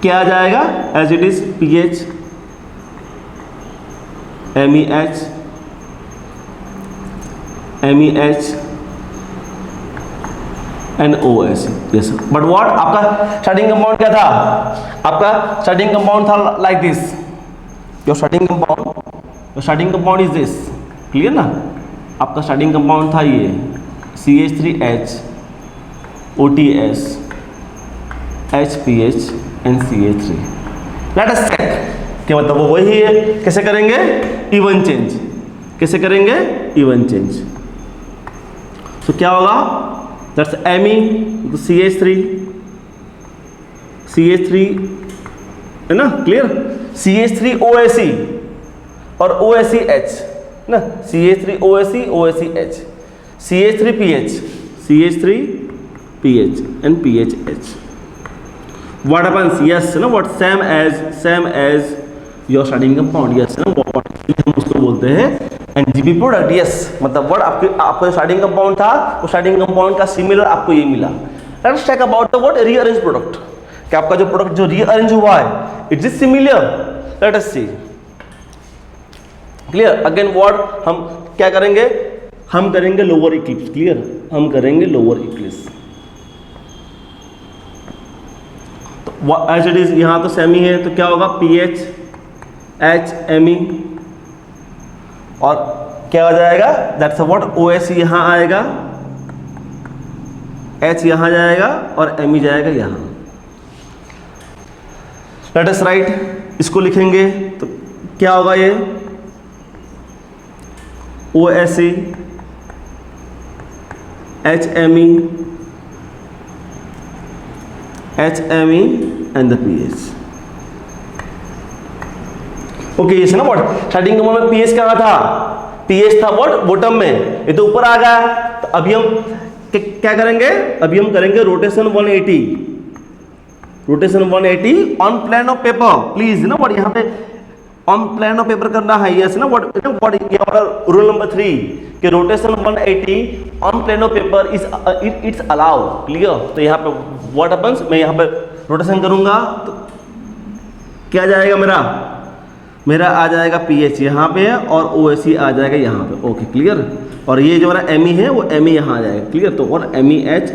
क्या आ जाएगा? As it is PH MEH and OS। Yes but what? आपका स्टार्टिंग कंपाउंड क्या था? आपका स्टार्टिंग कंपाउंड था like this. Your starting compound is this. Clear ना? आपका स्टार्टिंग कंपाउंड था ये CH3H OTS HPH and CH3। Let us check क्या मतलब वो वही है। कैसे करेंगे? Even change. कैसे करेंगे? Even change. तो क्या होगा? दैट्स एमी CH3 है ना? क्लियर? CH3 OSE और OSEH ना, CH3 OSE H, CH3 PH and PHH. What happens? Yes, ना what same as your starting compound. Yes, ना what हम उसको बोलते हैं NGP product. Yes, मतलब what आपका जो starting compound था वो starting compound का similar आपको ये मिला। Let's talk about the what rearranged product. कि आपका जो product जो rearrange हुआ है, it is similar. Let us see. Clear? Again what? हम क्या करेंगे? हम करेंगे लोअर इक्लिप्स। क्लियर? हम करेंगे लोअर इक्लिप्स। तो एज इट इज यहां तो सेमी है तो क्या होगा? PH H ME और क्या हो जाएगा? That's what? OSE यहां आएगा, H यहां जाएगा और ME जाएगा यहां। लेट अस राइट, इसको लिखेंगे तो क्या होगा? ये OSE HME and the PH। Okay ये ना व्हाट? स्टार्टिंग कंपाउंड में PH कहाँ था? PH था व्हाट? बॉटम में। ये तो ऊपर आ गया। तो अभी हम क्या करेंगे? अभी हम करेंगे rotation 180 on plane of paper. Please ना व्हाट? यहाँ पे ऑन प्लेन ऑफ पेपर करना है। यस ना व्हाट? ये हमारा रूल नंबर 3 कि rotation 180 on plane of paper is it's allow. Clear? तो यहाँ पे व्हाट हैपेंस? मैं यहाँ पे रोटेशन करूंगा तो क्या जाएगा? मेरा आ जाएगा PH यहाँ पे है और OSE आ जाएगा यहाँ पे। Okay clear? और ये जो हमारा ME है वो ME यहाँ आ जाएगा। क्लियर? तो और MEH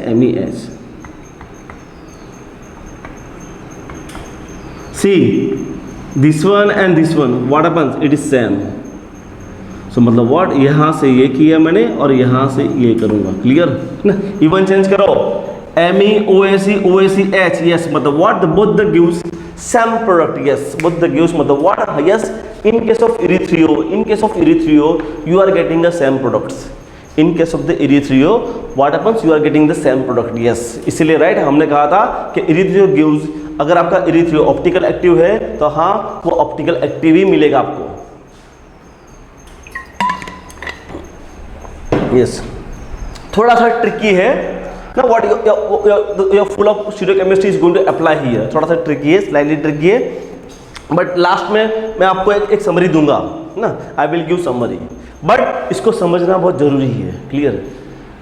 See this one and this one, what happens? It is same. So मतलब what? यहाँ से ये किया मैंने और यहाँ से ये करूँगा। क्लियर ना? इवन चेंज करो। ME OSE H। yes मतलब what? both the gives same product. yes both the gives मतलब what? yes in case of erythrio you are getting the same products. in case of the erythrio what happens? you are getting the same product. yes इसीलिए right हमने कहा था कि erythrio gives, अगर आपका इरिथ्रियो optical active है तो हाँ वो ऑप्टिकल एक्टिव ही मिलेगा आपको। यस थोड़ा सा ट्रिकी है ना what your full of stereo chemistry is going to apply here. थोड़ा सा ट्रिकी है, स्लाइटली ट्रिकी है, बट लास्ट में मैं आपको एक समरी दूंगा ना, I will give summary, but इसको समझना बहुत जरूरी है। Clear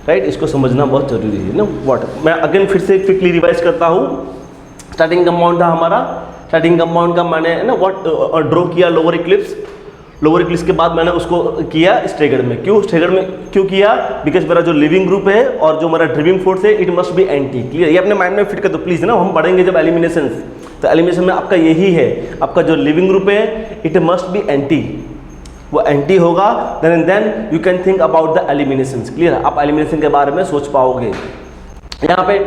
right? इसको समझना बहुत जरूरी है ना व्हाट। मैं अगेन फिर से क्विकली रिवाइज करता हूँ। स्टार्टिंग कंपाउंड था हमारा, स्टार्टिंग कंपाउंड का मैंने ना व्हाट ड्रॉ किया लोअर इक्लिप्स, लोअर इक्लिप्स के बाद मैंने उसको किया स्टेगर्ड में। क्यों स्टेगर्ड में क्यों किया? बिकॉज मेरा जो लिविंग ग्रुप है और जो मेरा ड्राइविंग फोर्स है it must be anti. Clear? ये अपने माइंड में फिट कर दो प्लीज ना, हम पढ़ेंगे जब एलिमिनेशन, तो एलिमिनेशन में आपका यही है, आपका जो लिविंग ग्रुप है इट मस्ट बी एंटी, वो एंटी होगा, then you can think about the elimination. Clear? आप एलिमिनेशन के बारे में सोच पाओगे। यहाँ पे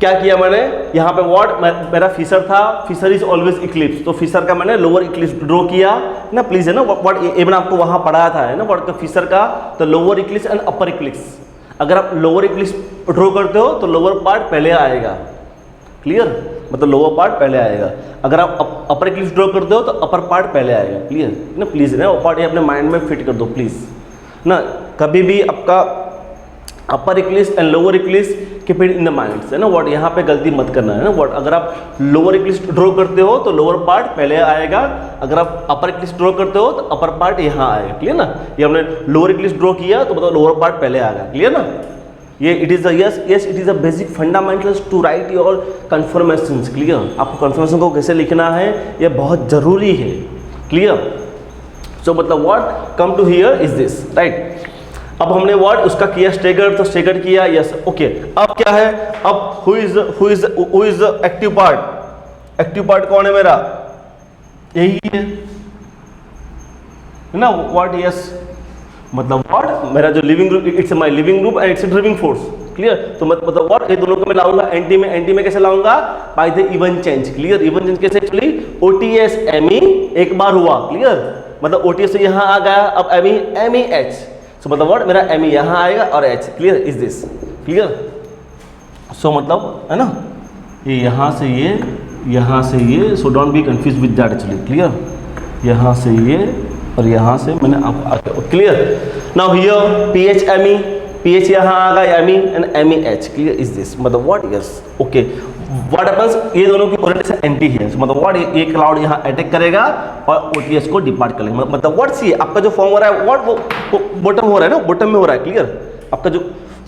क्या किया मैंने, यहाँ पे व्हाट मेरा फिशर था, फिशर इज ऑलवेज इक्लिप्स, तो फिशर का मैंने लोअर इक्लिप्स ड्रॉ किया ना प्लीज, है ना व्हाट ये मैंने आपको वहाँ पढ़ाया था, है ना व्हाट का फिशर का, तो lower Eclipse and upper Eclipse. अगर आप लोअर इक्लिप्स ड्रॉ करते हो तो लोअर पार्ट पहले आएगा। क्लियर? मतलब लोअर पार्ट पहले आएगा। अगर आप अपर इक्लिप्स ड्रॉ करते हो तो अपर पार्ट पहले आएगा। क्लियर ना? प्लीज ना वो पार्ट ये अपने माइंड में फिट कर दो प्लीज ना। कभी भी आपका upper eclipse and lower eclipse keep it in the minds, है ना व्हाट, यहाँ पे गलती मत करना, है ना व्हाट। अगर आप लोअर इक्लिप्स ड्रॉ करते हो तो लोअर पार्ट पहले आएगा, अगर आप अपर इक्लिप्स ड्रॉ करते हो तो अपर पार्ट यहाँ आएगा। क्लियर ना? ये हमने लोअर इक्लिप्स ड्रॉ किया तो मतलब लोअर पार्ट पहले आएगा। क्लियर ना? ये it is yes it is a basic fundamentals to write your conformations. Clear? आपको कन्फर्मेशन को कैसे लिखना है ये बहुत जरूरी है। क्लियर? सो मतलब what come to here is this, right. अब हमने व्हाट उसका किया स्टेगर्ड, तो स्टेगर्ड किया, यस ओके। अब क्या है, अब who is active part, active part कौन है मेरा, यही है ना व्हाट, यस मतलब व्हाट मेरा जो leaving group, it's my leaving group and it's driving force. Clear? तो मतलब व्हाट ये दोनों को मैं लाऊंगा एंटी में, एंटी में कैसे लाऊंगा, by the even change. Clear? Even change कैसे, एक्चुअली ओटीएस एमई एक बार हुआ। क्लियर? मतलब ओटीएस से यहाँ आ गया, अब एमई एच, सो मतलब व्हाट मेरा एमई यहाँ आएगा और H. Clear? Is this clear? So मतलब है ना, ये यहाँ से ये, यहाँ से ये, so don't be confuse with that actually. Clear? यहाँ से ये और यहाँ से मैंने आपको, clear? Now here P H M E, P H यहाँ आ गया M E and M E H. Clear? Is this मतलब what, yes okay. What happens, ये दोनों की ओरिएंटेशन एंटी है, मतलब व्हाट ये क्लाउड यहाँ अटैक करेगा और ओटीएस को डिपार्ट कर लेंगे। मतलब व्हाट सी आपका जो फॉर्म हो रहा है व्हाट वो बॉटम हो रहा है ना, बॉटम में हो रहा है। क्लियर? आपका जो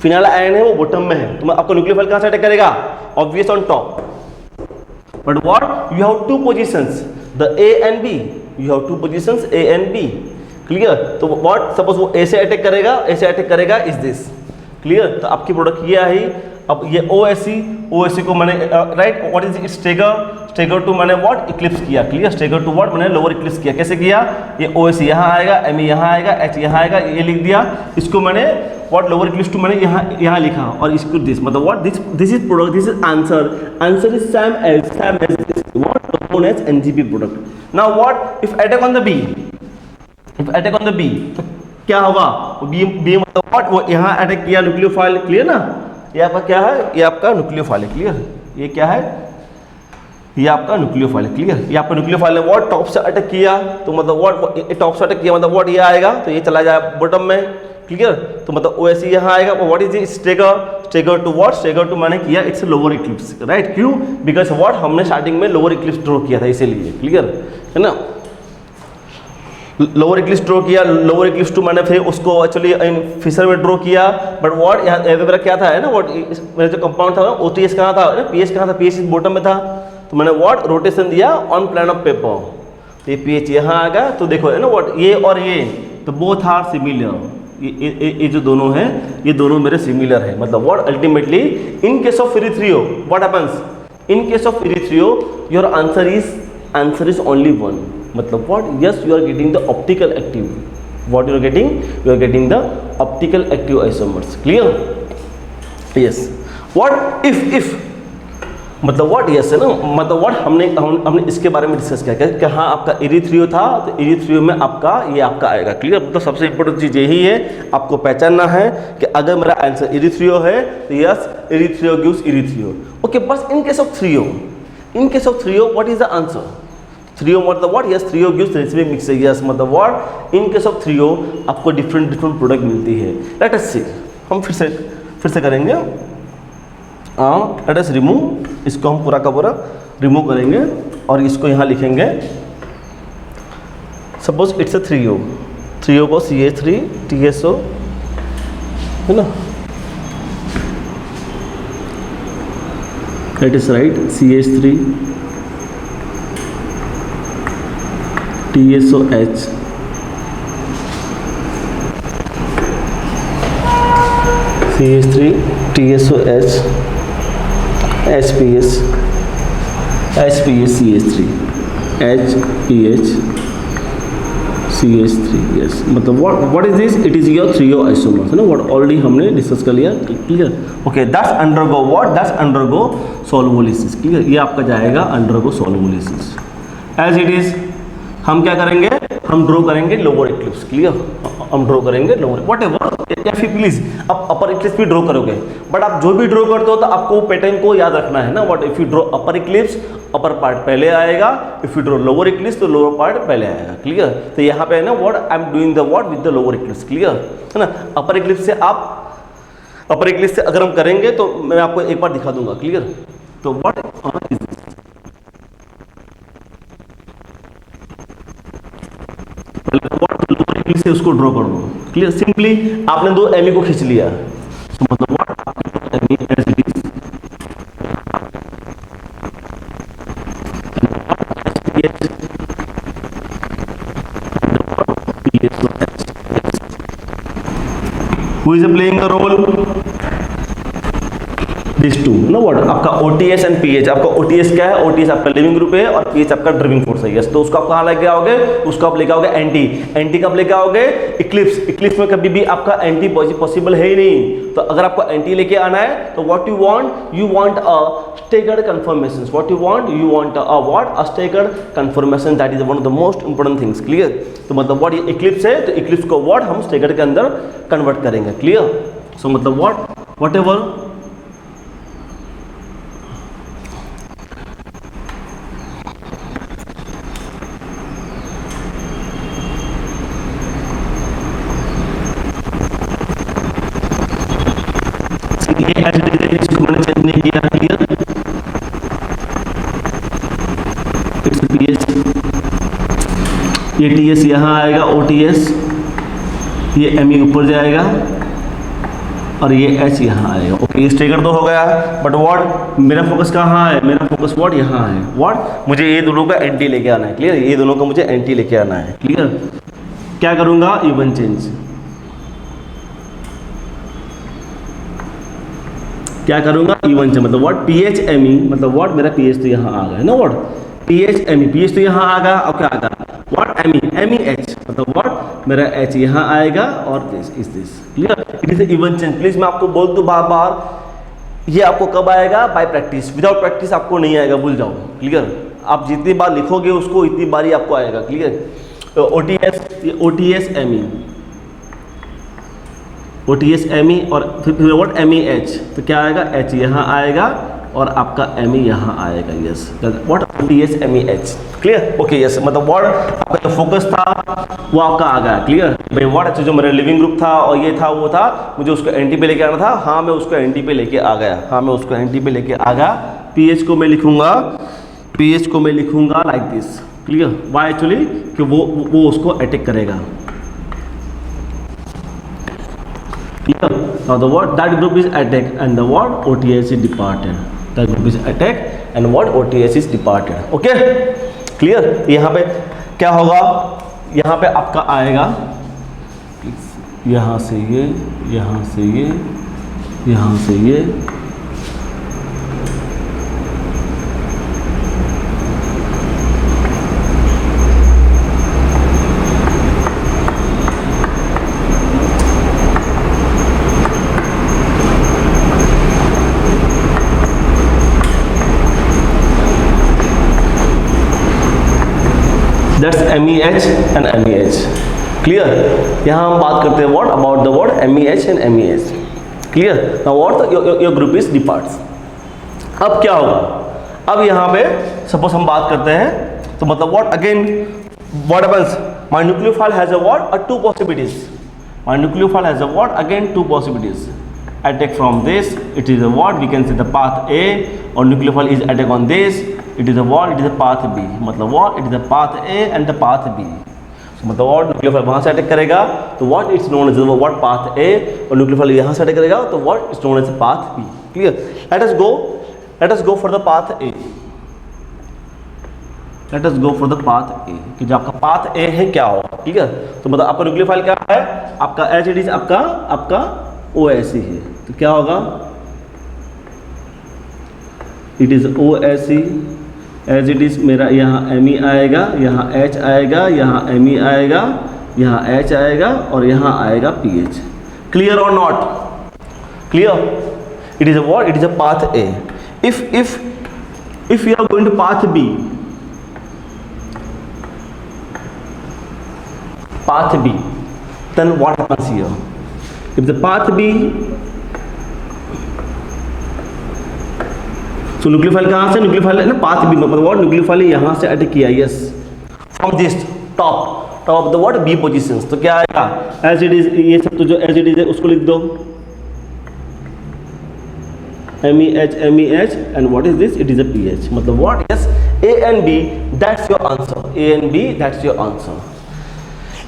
फिनाइल आयन है वो बॉटम में है, तो आपका न्यूक्लियोफाइल कहाँ से अटैक करेगा, obvious on top. But what you have two positions, the A and B, you have two positions A and B. Clear? तो व्हाट सपोज वो ए से अटैक करेगा, ए से अटैक करेगा, इज दिस। क्लियर? तो आपकी प्रोडक्ट ये आई। अब ये ओएससी को मैंने right what is its stagger to मैंने व्हाट इक्लिप्स किया। क्लियर? स्टेगर टू व्हाट मैंने लोअर इक्लिप्स किया। कैसे किया, ये ओएससी यहाँ आएगा, एमई यहाँ आएगा, एच यहाँ आएगा, ये लिख दिया। इसको मैंने व्हाट लोअर इक्लिप्स टू मैंने यहाँ लिखा और इसको दिस, मतलब what this is product, this is answer is same as this, what known as NGP product. Now what if attack on the B, if attack on the B तो क्या होगा, B मतलब व्हाट वो यहाँ attack किया nucleophile. Clear ना? ये आपका क्या है, ये आपका न्यूक्लियोफाइल है। क्लियर? ये क्या है, ये आपका न्यूक्लियोफाइल है। क्लियर? ये आपका न्यूक्लियोफाइल है, व्हाट टॉप से अटैक किया तो मतलब व्हाट टॉप से अटैक किया मतलब व्हाट ये आएगा तो ये चला जाए बॉटम में। क्लियर? तो मतलब ओएससी यहाँ आएगा, what is stagger to what, stagger to मैंने किया इट्स लोअर इक्लिप्स, राइट? क्यों? बिकॉज व्हाट हमने स्टार्टिंग में लोअर इक्लिप्स ड्रॉ किया था इसीलिए। क्लियर है ना? लोअर इक्लिप्स ड्रॉ किया, लोअर इक्लिप्स टू मैंने फिर उसको एक्चुअली फिशर में ड्रॉ किया। बट व्हाट यहाँ मेरा क्या था, है ना व्हाट मेरा जो कंपाउंड था ओटीएस कहाँ था, पीएच कहाँ था, पीएच इस बॉटम में था, तो मैंने व्हाट रोटेशन दिया ऑन प्लेन ऑफ पेपर, ये पीएच यहाँ आ गया। तो देखो है ना व्हाट ये और ये तो बोथ आर सिमिलर, ये जो दोनों हैं ये दोनों मेरे सिमिलर है। मतलब what ultimately in case of erythro what happens, in case of erythro your answer is only one. मतलब what, yes you are getting the optical active, what you are getting the optical active isomers. Clear? Yes what if मतलब what, yes है ना, मतलब what हमने इसके बारे में discuss किया कि हाँ आपका इरिथ्रियो था तो इरिथ्रियो में आपका ये आपका आएगा। क्लियर? मतलब सबसे इंपॉर्टेंट चीज़ यही है, आपको पहचानना है कि अगर मेरा आंसर इरिथ्रियो है तो yes erythro gives erythro. Okay, बस in case of threo, what is the answer, threo मतलब what, yes threo gives racemic mixture, yes मतलब what in case of threo आपको डिफरेंट प्रोडक्ट मिलती है। लेट अस सी, हम फिर से करेंगे। लेट अस रिमूव, इसको हम पूरा का पूरा रिमूव करेंगे और इसको यहाँ लिखेंगे। सपोज इट्स अ थ्रियो को CH3 TSO है ना, let us write CH3 TSOH CH3 TSOH HPS CH3 HPH CH3 yes मतलब what is this it is your threo isomers है ना व्हाट ऑलरेडी हमने डिस्कस कर लिया clear okay that's undergo what that's undergo solvolysis clear ये आपका जाएगा undergo solvolysis as it is हम क्या करेंगे हम ड्रॉ करेंगे लोअर इक्लिप्स क्लियर हम ड्रॉ करेंगे लोअर वट एवर या फिर प्लीज आप अपर इक्लिप्स भी ड्रॉ करोगे बट आप जो भी ड्रॉ करते हो तो आपको पैटर्न को याद रखना है ना what if you draw upper Eclipse upper part पहले आएगा if you draw lower Eclipse तो लोअर पार्ट पहले आएगा क्लियर तो यहाँ पे है ना what I am doing the what with the lower eclipse clear है ना अपर इक्लिप्स से आप अपर इक्लिप्स से अगर हम करेंगे तो मैं आपको एक बार दिखा दूंगा क्लियर तो व्हाट से उसको ड्रॉ कर दो क्लियर सिंपली आपने दो एमी को खींच लिया so, मतलब व्हाट एमी as it is who is playing the role this to know what आपका ओटीएस एंड पीएच आपका ओटीएस क्या है ओटीएस आपका लिविंग ग्रुप है और पीएच आपका ड्राइविंग फोर्स है यस तो उसको आप कहां लेके आओगे उसको आप लेके आओगे एंटी एंटी कब लेके आओगे इक्लिप्स इक्लिप्स में कभी भी आपका एंटी पॉसिबल है ही नहीं तो अगर आपको एंटी लेके आना है तो what you want a staggered conformations what you want a what a staggered conformation that is one of the most important things clear तो मतलब व्हाट ये इक्लिप्स है तो इक्लिप्स को व्हाट हम स्टेगर्ड के अंदर कन्वर्ट करेंगे क्लियर सो मतलब व्हाट एवर ये टीएस यहाँ आएगा ओटीएस ये एमई ऊपर जाएगा और ये एच यहाँ आएगा ओके ये स्टेगर तो हो गया बट व्हाट मेरा फोकस कहाँ है मेरा फोकस व्हाट यहाँ है व्हाट मुझे ये दोनों का एंटी लेके आना है क्लियर ये दोनों का मुझे एंटी लेके आना है क्लियर क्या करूँगा इवन चेंज क्या करूँगा इवन चेंज मतलब व्हाट पीएच एमई मतलब व्हाट मेरा पीएच तो यहाँ आ गया ना व्हाट पीएच एमई पीएच तो यहाँ आ गया और क्या आ गया व्हाट एमई एच मतलब व्हाट मेरा एच यहाँ आएगा और this is this clear it is even change please मैं आपको बोल दूं बार बार ये आपको कब आएगा बाय प्रैक्टिस विदाउट प्रैक्टिस आपको नहीं आएगा भूल जाओ क्लियर आप जितनी बार लिखोगे उसको इतनी बार ही आपको आएगा क्लियर ओटीएस एमई और फिर व्हाट एमई एच तो क्या आएगा एच यहाँ आएगा और आपका एम ई यहाँ आएगा yes what OTS ME H clear okay yes मतलब व्हाट आपका जो फोकस था वो आपका आ गया क्लियर भाई व्हाट जो मेरा लिविंग ग्रुप था और ये था वो था मुझे उसको एंटी पे लेके आना था हाँ मैं उसको एंटी पे लेके आ गया पीएच को मैं लिखूंगा like this clear why actually कि वो उसको अटैक करेगा clear now the word that group is attack and the word OTS is departed that group is attack and what OTS is departed okay clear यहाँ पे क्या होगा यहाँ पे आपका आएगा यहाँ से ये यहाँ से ये यहाँ से ये that's MEH and MEH clear यहाँ हम बात करते हैं what about the word MEH and MEH clear now what your group is departs अब क्या होगा अब यहाँ पे सपोज हम बात करते हैं तो मतलब what again what happens my nucleophile has a what to possibilities my nucleophile has a what again to possibilities attack from this it is a what we can say the path A or nucleophile is attack on this it is a what it is a path B मतलब what it is the path A and the path B so मतलब what nucleophile वहाँ से attack करेगा तो what it's known as what path A और nucleophile यहाँ से attack करेगा तो what it's known as path B clear let us go for the path A let us go for the path A कि जो आपका path A है क्या होगा ठीक है तो मतलब आपका न्यूक्लियोफाइल क्या है आपका एच इट इज आपका OAC है, तो क्या होगा, it is OAC as it is. मेरा यहाँ Me आएगा, यहाँ H आएगा, यहाँ Me आएगा, यहाँ H आएगा और यहाँ आएगा PH। क्लियर और not clear? It is a what, it is a path A। if you are going to path B, then what happens here? If the path B, so nucleophile कहाँ से, nucleophile है ना path B, मतलब what nucleophile यहाँ से attack किया, yes, from this top of the what B positions, तो क्या आएगा एज इट इज, ये सब तो जो एज इट इज है उसको लिख दो, MEH and what is this, it is a PH, मतलब what, yes, A and B, that's your answer, A and B, that's your answer।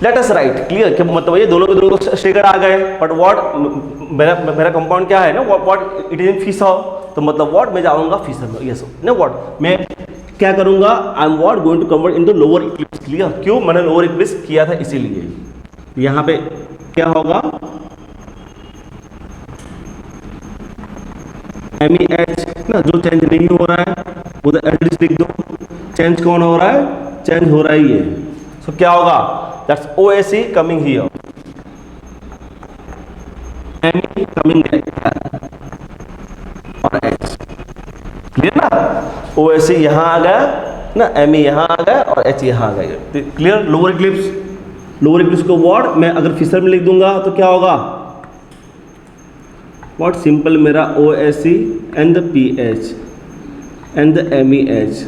Late us right, clear, कि मतलब ये दोनों के दोनों स्टेगर्ड आ गए, बट व्हाट मेरा कंपाउंड क्या है ना, what it is in Fischer, तो मतलब व्हाट मैं जाऊंगा फिशर में, यस ना, व्हाट मैं क्या करूंगा, I am what going to convert into lower eclipse. Clear, क्यों मैंने लोअर इक्लिप्स किया था इसीलिए। यहाँ पे क्या होगा, MEH ना, जो चेंज नहीं हो रहा है वो एड्रेस लिख दो, चेंज कौन हो रहा है, चेंज हो रहा ही है, सो क्या होगा, that's OAC coming here, Me coming और H। क्लियर ना, OAC यहाँ आ गया ना, Me यहाँ आ गया और H यहाँ आ गया। क्लियर, लोअर इक्लिप्स को व्हाट मैं अगर फिशर में लिख दूंगा तो क्या होगा, व्हाट सिंपल मेरा OAC and the PH and the MEH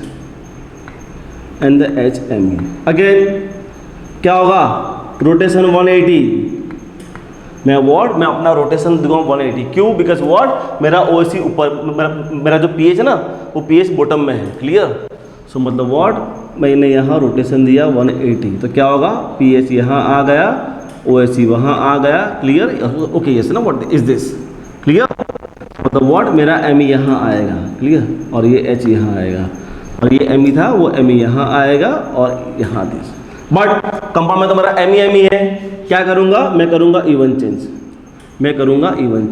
and the HME। Again क्या होगा, रोटेशन 180, मैं अपना रोटेशन दूंगा 180, क्यों, बिकॉज व्हाट मेरा OAC ऊपर, मेरा जो PH है ना वो PH बॉटम में है। क्लियर, सो मतलब व्हाट मैंने यहाँ रोटेशन दिया 180, तो क्या होगा, PH यहाँ आ गया, OAC वहाँ आ गया। क्लियर, ओके, यस ना, व्हाट इज दिस, क्लियर, मतलब व्हाट मेरा Me यहाँ आएगा, क्लियर, और ये H यहाँ आएगा, और ये Me था वो Me यहाँ आएगा और यहाँ दिस, बट कंपाउंड में तो मेरा Me है, क्या करूंगा, मैं करूंगा इवन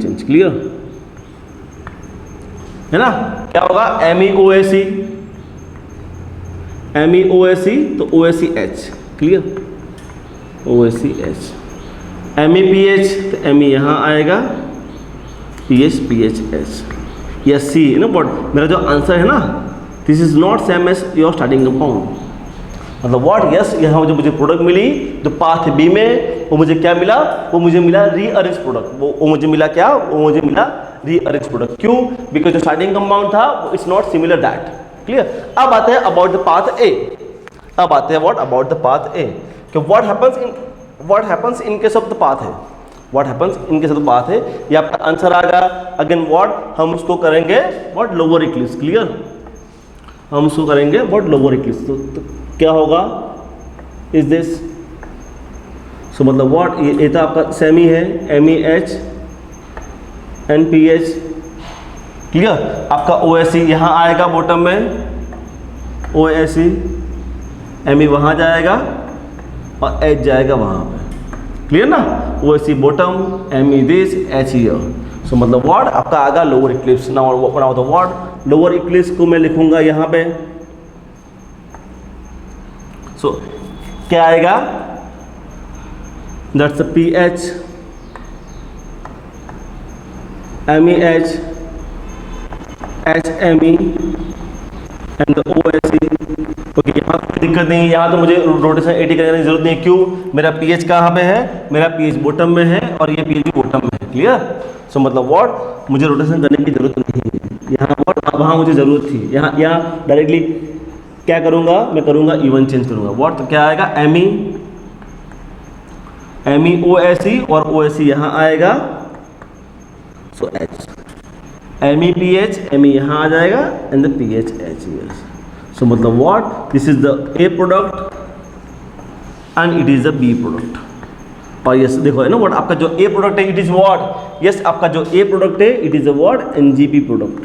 चेंज, क्लियर है ना, क्या होगा, MEOAC तो OACH, क्लियर, OACH, MEPH तो Me यहाँ आएगा, PHH, यस, सी ना, बट मेरा जो आंसर है ना, this is not same as your starting compound, मतलब व्हाट, यस, यहाँ जो मुझे प्रोडक्ट मिली जो पाथ बी में, वो मुझे क्या मिला, वो मुझे मिला रीअरेंज प्रोडक्ट, वो मुझे मिला क्या, वो मुझे मिला रीअरेंज प्रोडक्ट, क्यों, बिकॉज जो स्टार्टिंग कंपाउंड था वो it's not similar that. Clear, अब आते हैं अबाउट द पाथ ए, अब आते हैं what about the path A, कि what happens in case of the path है, what happens in case of the path है, ये आपका आंसर आ गया। अगेन व्हाट हम उसको करेंगे, व्हाट लोअर इक्लिप्स, क्लियर, हम उसको करेंगे व्हाट लोअर इक्लिप्स, तो क्या होगा, इज दिस, सो मतलब व्हाट ये तो आपका सेमी है, MEH एंड PH, क्लियर, आपका OAC यहाँ आएगा बॉटम में, OAC, Me वहाँ जाएगा और H जाएगा वहाँ पे, क्लियर ना, OAC bottom, Me this, H here, so मतलब व्हाट आपका आएगा lower eclipse. Now the what lower eclipse को मैं लिखूंगा यहाँ पे, सो क्या आएगा, that's a PH, MEH, HME and the OAC। Okay, यहाँ कोई दिक्कत नहीं, यहाँ तो मुझे रोटेशन 80 करने की जरूरत नहीं है, क्यों, मेरा PH कहाँ पे है, मेरा PH बॉटम में है और ये PH भी बॉटम में है। क्लियर, सो मतलब व्हाट मुझे रोटेशन करने की जरूरत नहीं है, यहाँ व्हाट वहाँ मुझे जरूरत थी, यहाँ डायरेक्टली क्या करूँगा, मैं करूँगा इवन चेंज करूँगा, व्हाट तो क्या आएगा, Me OAC और OAC यहाँ आएगा, सो H, MEPH, Me यहाँ आ जाएगा एंड द PHH, सो मतलब what this is the A product and it is the B product. और यस देखो है ना व्हाट आपका जो A प्रोडक्ट है, इट इज व्हाट, यस आपका जो A प्रोडक्ट है it is a what NGP product,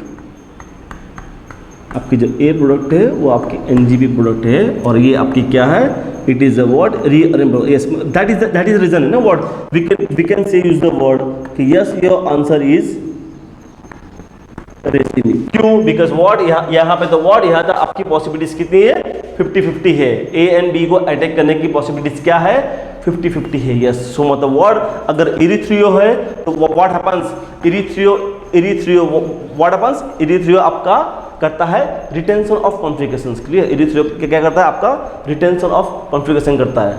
आपकी जो ए प्रोडक्ट है वो आपकी एनजीबी प्रोडक्ट है, और ये आपकी क्या है, it is a word rearrange. Yes, that is reason है ना what we can say use the word कि yes your answer is racemic. क्यों? बिकॉज व्हाट यहाँ पे तो व्हाट यहाँ तक आपकी पॉसिबिलिटीज कितनी है, 50-50 है। ए एंड बी को अटैक करने की पॉसिबिलिटीज क्या है, 50-50 है। यस, सो मतलब वर्ड अगर इरिथ्रियो है तो व्हाट हैपेंस, इरिथ्रियो व्हाट हैपेंस, इरिथ्रियो आपका करता है रिटेंशन ऑफ कॉन्फ़िगरेशंस। क्लियर? इरिथ्रियो क्या करता है, आपका रिटेंशन ऑफ कॉन्फ़िगरेशन करता है।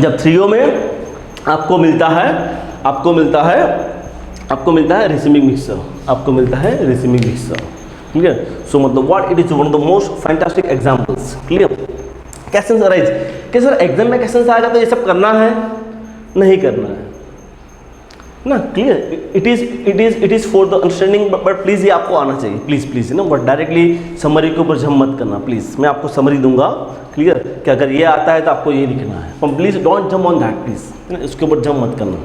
जब थ्रियो में आपको मिलता है रेसिमिक मिक्सचर, आपको मिलता है रेसिमिक मिक्सचर। क्लियर? सो मतलब what it is one of the most fantastic examples. Clear? Questions arise कि सर एग्जाम में क्वेश्चंस आएगा तो ये सब करना है, नहीं करना है ना। Clear? It is for the understanding, but please ये आपको आना चाहिए, प्लीज ना, बट डायरेक्टली समरी के ऊपर जम मत करना प्लीज। मैं आपको समरी दूंगा, क्लियर, कि अगर ये आता है तो आपको ये लिखना है, पर प्लीज डोंट जम ऑन दैट, प्लीज इसके ऊपर जम मत करना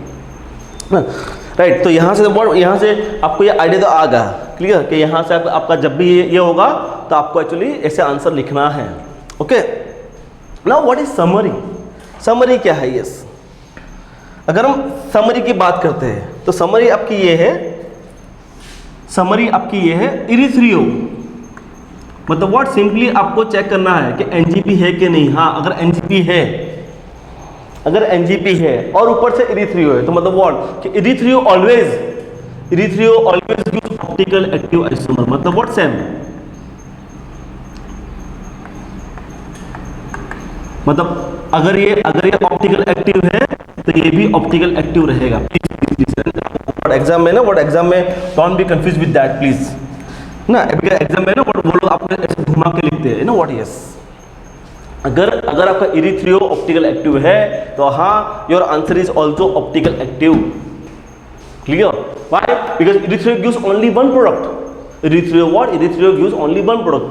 ना। राइट, तो यहाँ से आपको ये आइडिया तो आ गया। क्लियर? कि यहाँ से आपका जब भी ये होगा तो आपको एक्चुअली ऐसे आंसर लिखना है। Okay, now what is summary? Summary क्या है? यस, अगर हम समरी की बात करते हैं तो समरी आपकी ये है, इरिथ्रियो मतलब व्हाट, सिंपली आपको चेक करना है कि एनजीपी है कि नहीं। हाँ, अगर एनजीपी है और ऊपर से इरिथ्रियो है तो मतलब व्हाट कि erythro always gives optical active isomer. मतलब व्हाट सेम, मतलब अगर ये ऑप्टिकल एक्टिव है तो ये भी ऑप्टिकल एक्टिव रहेगा। प्लीज एग्जाम में don't be confuse with that please ना। एग्जाम में ना वो लोग आपको ऐसे घुमा के लिखते हैं ना व्हाट। यस, अगर आपका इरिथ्रियो ऑप्टिकल एक्टिव है तो हाँ, your answer is also optical active. Clear? Why? Because erythro gives only one product. Erythro gives only one product.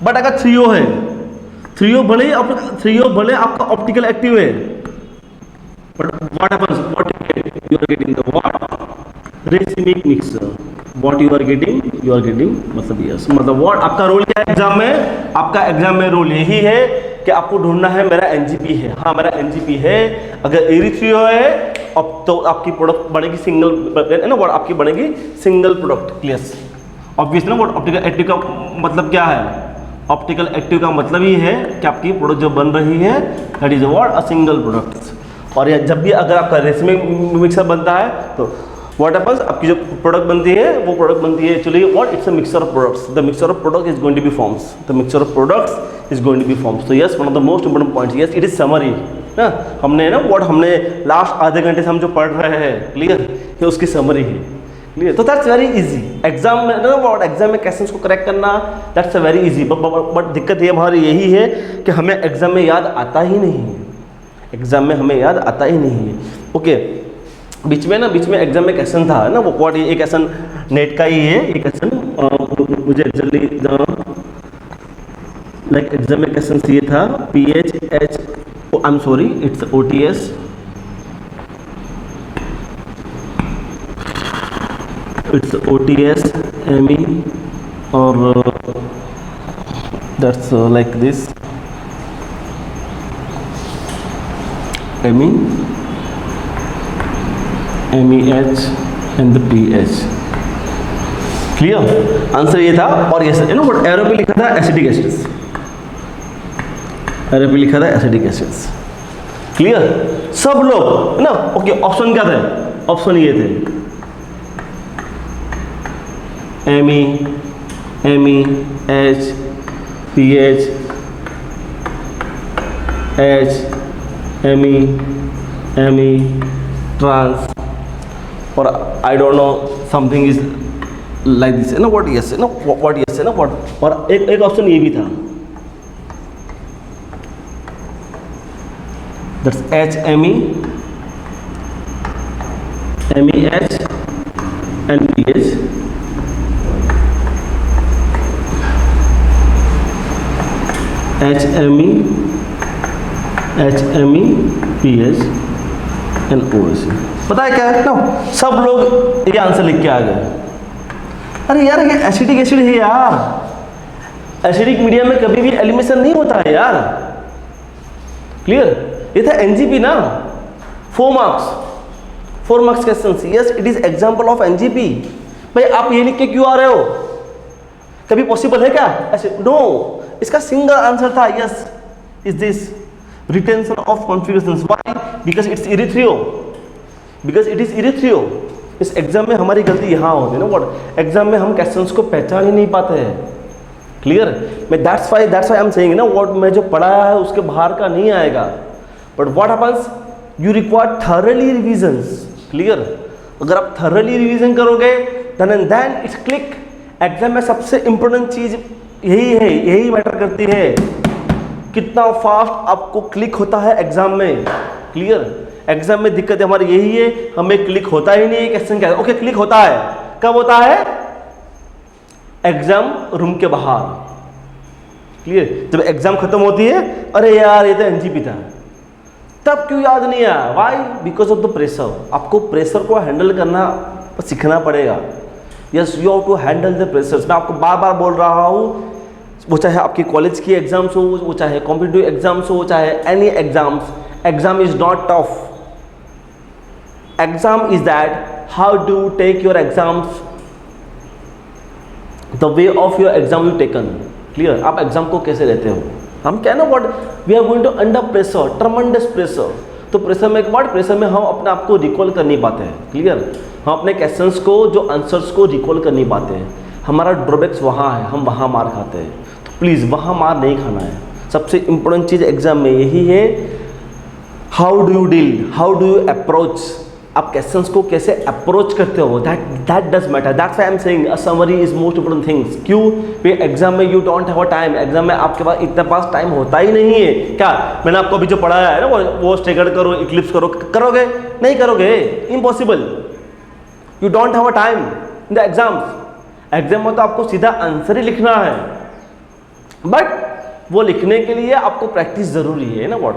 But अगर थ्रियो है, थ्रियो भले आपका ऑप्टिकल एक्टिव है, but what happens, you are getting the what racemic mixture, what you are getting मतलब yes, मतलब what आपका role क्या है एग्जाम में? आपका एग्जाम में रोल यही है कि आपको ढूंढना है मेरा एनजीपी है। हाँ, मेरा एनजीपी है। अगर इरिथ्रियो है अब तो आपकी प्रोडक्ट बनेगी सिंगल ना, व्हाट आपकी बनेगी सिंगल प्रोडक्ट। क्लियर? ऑब्वियस ना, व्हाट ऑप्टिकल एक्टिव का मतलब क्या है? ऑप्टिकल एक्टिव का मतलब ही है कि आपकी प्रोडक्ट जो बन रही है that is what a single product. और जब भी अगर आपका रेसिमिक मिक्सर बनता है तो व्हाट हैपेंस, आपकी जो प्रोडक्ट बनती है वो प्रोडक्ट बनती है actually what, it's a mixture of products. The mixture of product is going to be forms, तो yes, one of the most important points, yes it is summary ना। हमने लास्ट आधे घंटे से हम जो पढ़ रहे हैं, क्लियर, ये उसकी समरी है। क्लियर? तो दैट्स वेरी इजी। एग्जाम में ना व्हाट, एग्जाम में क्वेश्चंस को करेक्ट करना that's a very easy, but दिक्कत ये हमारी यही है कि हमें एग्जाम में याद आता ही नहीं है। ओके, बीच में एग्जाम में क्वेश्चन था ना, वो व्हाट, ये क्वेश्चन नेट का ही है। ये क्वेश्चन मुझे एक्चुअली लाइक एग्जाम में क्वेश्चन ये था PHH, I am sorry, it's OTS, ME और that's like this ME, MEH and the PH। Clear? Answer ये था। और ये सर बट एरो पे लिखा था एसिडिक एसिड्स। क्लियर? सब लोग ना। ओके, ऑप्शन क्या थे? ऑप्शन ये थे ME, MEH, PH, H, ME, trans, और I don't know something is like this है ना, what yes है ना, what yes है ना, what। और एक ऑप्शन ये भी था, that's HME, MEH and PH। HME, PH and OH। पता है क्या है ना, सब लोग ये आंसर लिख के आ गए। अरे यार ये एसिडिक एसिड है यार, एसिडिक मीडियम में कभी भी एलिमिनेशन नहीं होता है यार। क्लियर? ये था एनजीपी ना, 4 marks question. Yes it is example of NGP. भाई आप ये लिख के क्यों आ रहे हो? कभी पॉसिबल है क्या ऐसे? नो, इसका सिंगल आंसर था yes is this retention of configurations. Why? Because it's erythro, because it is erythro. इस एग्जाम में हमारी गलती यहाँ होती है ना, व्हाट, एग्जाम में हम क्वेश्चंस को पहचान ही नहीं पाते हैं। क्लियर? मैं that's why I am saying ना, व्हाट मैं जो पढ़ाया है उसके बाहर का नहीं आएगा। But what happens, you require thoroughly revisions. Clear? अगर आप थॉरली रिवीजन करोगे then and then it's click. Exam में सबसे इंपॉर्टेंट चीज यही है, यही मैटर करती है, कितना फास्ट आपको क्लिक होता है एग्जाम में। क्लियर? एग्जाम में दिक्कत हमारी यही है, हमें क्लिक होता ही नहीं है। क्वेश्चन क्या है? ओके क्लिक होता है, कब होता है? एग्जाम रूम के बाहर। क्लियर? जब एग्जाम खत्म होती है, अरे यार ये तो एनजीपी था, तब क्यों याद नहीं आया? Why? Because of the pressure. आपको प्रेशर को हैंडल करना सीखना पड़ेगा। Yes you have to handle the pressures. मैं आपको बार बार बोल रहा हूँ, वो चाहे आपकी कॉलेज की एग्जाम्स हो, वो चाहे कॉम्पिटिटिव एग्जाम्स हो, चाहे any exams, exam is not tough. Exam is that how do take your exams, the way of your exam you taken. Clear? आप एग्जाम को कैसे लेते हो? हम क्या ना what we are going to under pressure, tremendous pressure. तो pressure में व्हाट, प्रेशर में हम अपने आप को रिकॉल कर नहीं पाते हैं। क्लियर? हम अपने क्वेश्चंस को, जो आंसर्स को रिकॉल कर नहीं पाते हैं। हमारा ड्रॉबैक्स वहाँ है, हम वहाँ मार खाते हैं। तो प्लीज़ वहाँ मार नहीं खाना है। सबसे इंपॉर्टेंट चीज़ एग्जाम में यही है, how do you deal, how do you approach. आप क्वेश्चंस को कैसे अप्रोच करते हो, that does matter. That's why I am saying a summary is most important things. क्यों? पे एग्जाम में you don't have a time. Exam में आपके पास इतना पास टाइम होता ही नहीं है। क्या मैंने आपको अभी जो पढ़ाया है ना, वो स्टेगर्ड करो, इक्लिप्स करो, करोगे? नहीं करोगे, impossible. You don't have a time in the exams. Exam में तो आपको सीधा आंसर ही लिखना है, बट वो लिखने के लिए आपको प्रैक्टिस जरूरी है ना, व्हाट।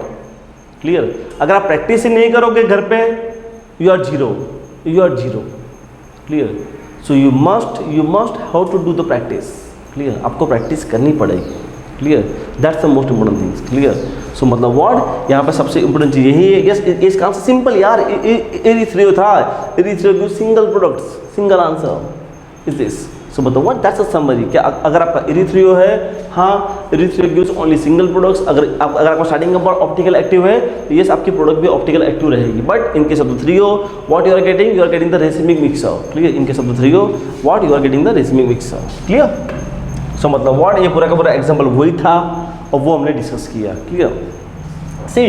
क्लियर? अगर आप प्रैक्टिस ही नहीं करोगे घर पे, you are zero. Clear? So you must how to do the practice. Clear? आपको प्रैक्टिस करनी पड़ेगी। Clear? That's the most important things. Clear? So मतलब what यहाँ पे सबसे इम्पोर्टेंट चीज यही है। Yes, इसका आंसर सिंपल यार, इरिथ्रियो था, erythro give single products, single answer is this. So मतलब व्हाट, दैट्स अ समरी। क्या अगर आपका इरिथ्रियो है, हाँ इरिथ्रियो गिव्स ओनली सिंगल प्रोडक्ट्स। अगर आपका स्टार्टिंग नंबर ऑप्टिकल एक्टिव है तो यस आपकी प्रोडक्ट भी ऑप्टिकल एक्टिव रहेगी। But in case of the threo what you are getting the racemic mixer. Clear? In case of the threo what you are getting the racemic mixer. Clear? So मतलब what, ये पूरा का पूरा example वही था और वो हमने डिस्कस किया। क्लियर? सी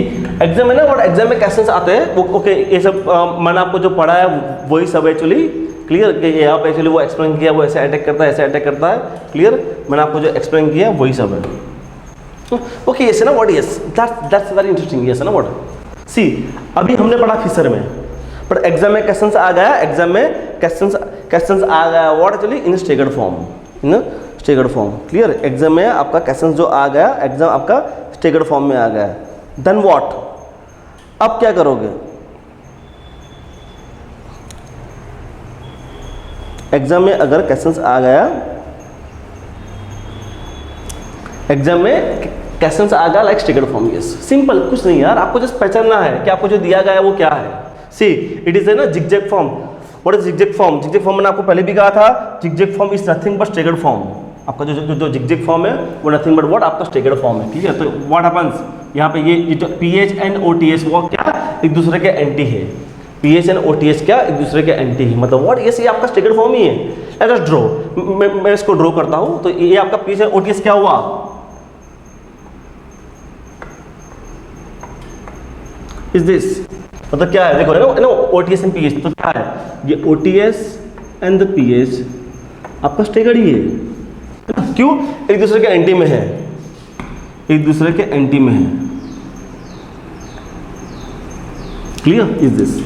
एग्जाम में ना, व्हाट एग्जाम में क्वेश्चंस आते हैं वो ओके, ये सब मैंने आपको जो पढ़ा है वही सब एक्चुअली। क्लियर? कि यहाँ पे एक्चुअली वो एक्सप्लेन किया, वो ऐसे अटैक करता है, ऐसे अटैक करता है। क्लियर? मैंने आपको जो एक्सप्लेन किया वही सब है। ओके यस है ना, what, yes that's very interesting. Yes है ना, व्हाट। सी अभी हमने पढ़ा फिशर में, पर एग्जाम में क्वेश्चंस आ गया, एग्जाम में क्वेश्चंस आ गया what actually in staggered form, in staggered form. Clear? Exam में आपका क्वेश्चन जो आ गया, एग्जाम आपका स्टेगर्ड फॉर्म में आ गया। देन व्हाट, अब क्या करोगे? एग्जाम में अगर क्वेश्चंस आ गया, एग्जाम में क्वेश्चंस आ गया like staggered form. Yes simple, कुछ नहीं यार, आपको जस्ट पहचानना है कि आपको जो दिया गया है वो क्या है। सी इट इज ना zigzag form. What is zigzag form? Zigzag form मैंने आपको पहले भी कहा था, zigzag form is nothing but staggered form. आपका जो जिगजैग फॉर्म है वो नथिंग बट व्हाट, आपका स्टेगर्ड फॉर्म है। ठीक है? तो व्हाट हैपेंस, यहाँ पे ये जो पीएच एंड ओटीएस वो क्या एक दूसरे के एंटी है। पीएच एंड ओटीएस क्या एक दूसरे के एंटी है। मतलब व्हाट, ये आपका स्टेगर्ड फॉर्म ही है। लेट अस ड्रॉ, मैं इसको ड्रॉ करता हूं। तो ये आपका पीएच एंड ओटीएस क्या हुआ? इज दिस, मतलब क्या है देखो ना, ओटीएस एंड पीएच। तो क्या है ये, ओटीएस एंड द पीएच आपका स्टेगर्ड ही है। क्यों? एक दूसरे के एंटी में है, एक दूसरे के एंटी में है। क्लियर? इज दिस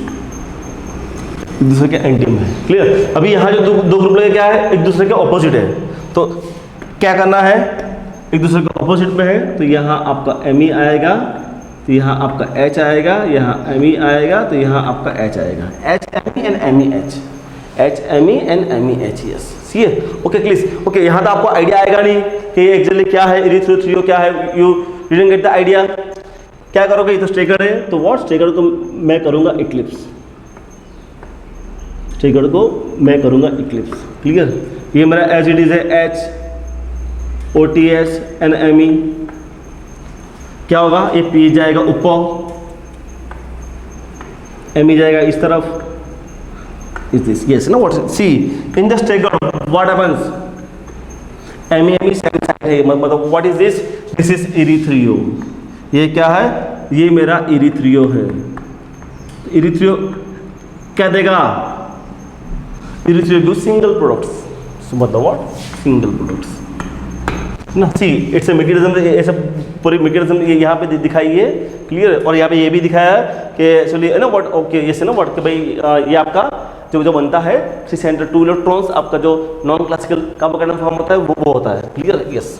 एक दूसरे के एंटी में है। क्लियर? अभी यहाँ जो दो ग्रुप लगे क्या है, एक दूसरे के ऑपोजिट है। तो क्या करना है, एक दूसरे के ऑपोजिट में है तो यहाँ आपका Me आएगा, तो यहाँ आपका H आएगा, यहाँ Me आएगा, तो यहाँ आपका H आएगा। H Me and Me H। HMe and MEH, yes C है। ओके प्लीज, ओके यहाँ तो आपको आइडिया आएगा नहीं कि ये एक्चुअली क्या है, इरिथ्रियो क्या है, you didn't get the idea. क्या करोगे, ये तो स्टेगर है, तो व्हाट स्टेगर को मैं करूँगा इक्लिप्स, स्टेगर को मैं करूँगा इक्लिप्स, क्लियर। ये मेरा एज इट इज है H OTS and ME, क्या होगा, ये P जाएगा ऊपर, ME जाएगा इस तरफ, is this, yes, no, what, see in the stagger what happens, ME same side है, मतलब what is this, this is इरिथ्रियो, ये क्या है, ये मेरा इरिथ्रियो है। इरिथ्रियो क्या देगा, इरिथ्रियो गिव सिंगल प्रोडक्ट्स, मतलब व्हाट, सिंगल प्रोडक्ट्स ना। सी इट्स ए मैकेनिज्म, ऐसा पूरी मैकेनिज्म ये यहाँ पे दिखाई है, क्लियर। और यहाँ पे ये भी दिखाया है कि एक्चुअली है ना व्हाट, ओके यस है ना व्हाट, कि भाई ये आपका जो बनता है सी सेंटर 2 इलेक्ट्रॉन्स, आपका जो नॉन क्लासिकल कार्बोकेटायन फॉर्म होता है वो होता है, क्लियर, यस।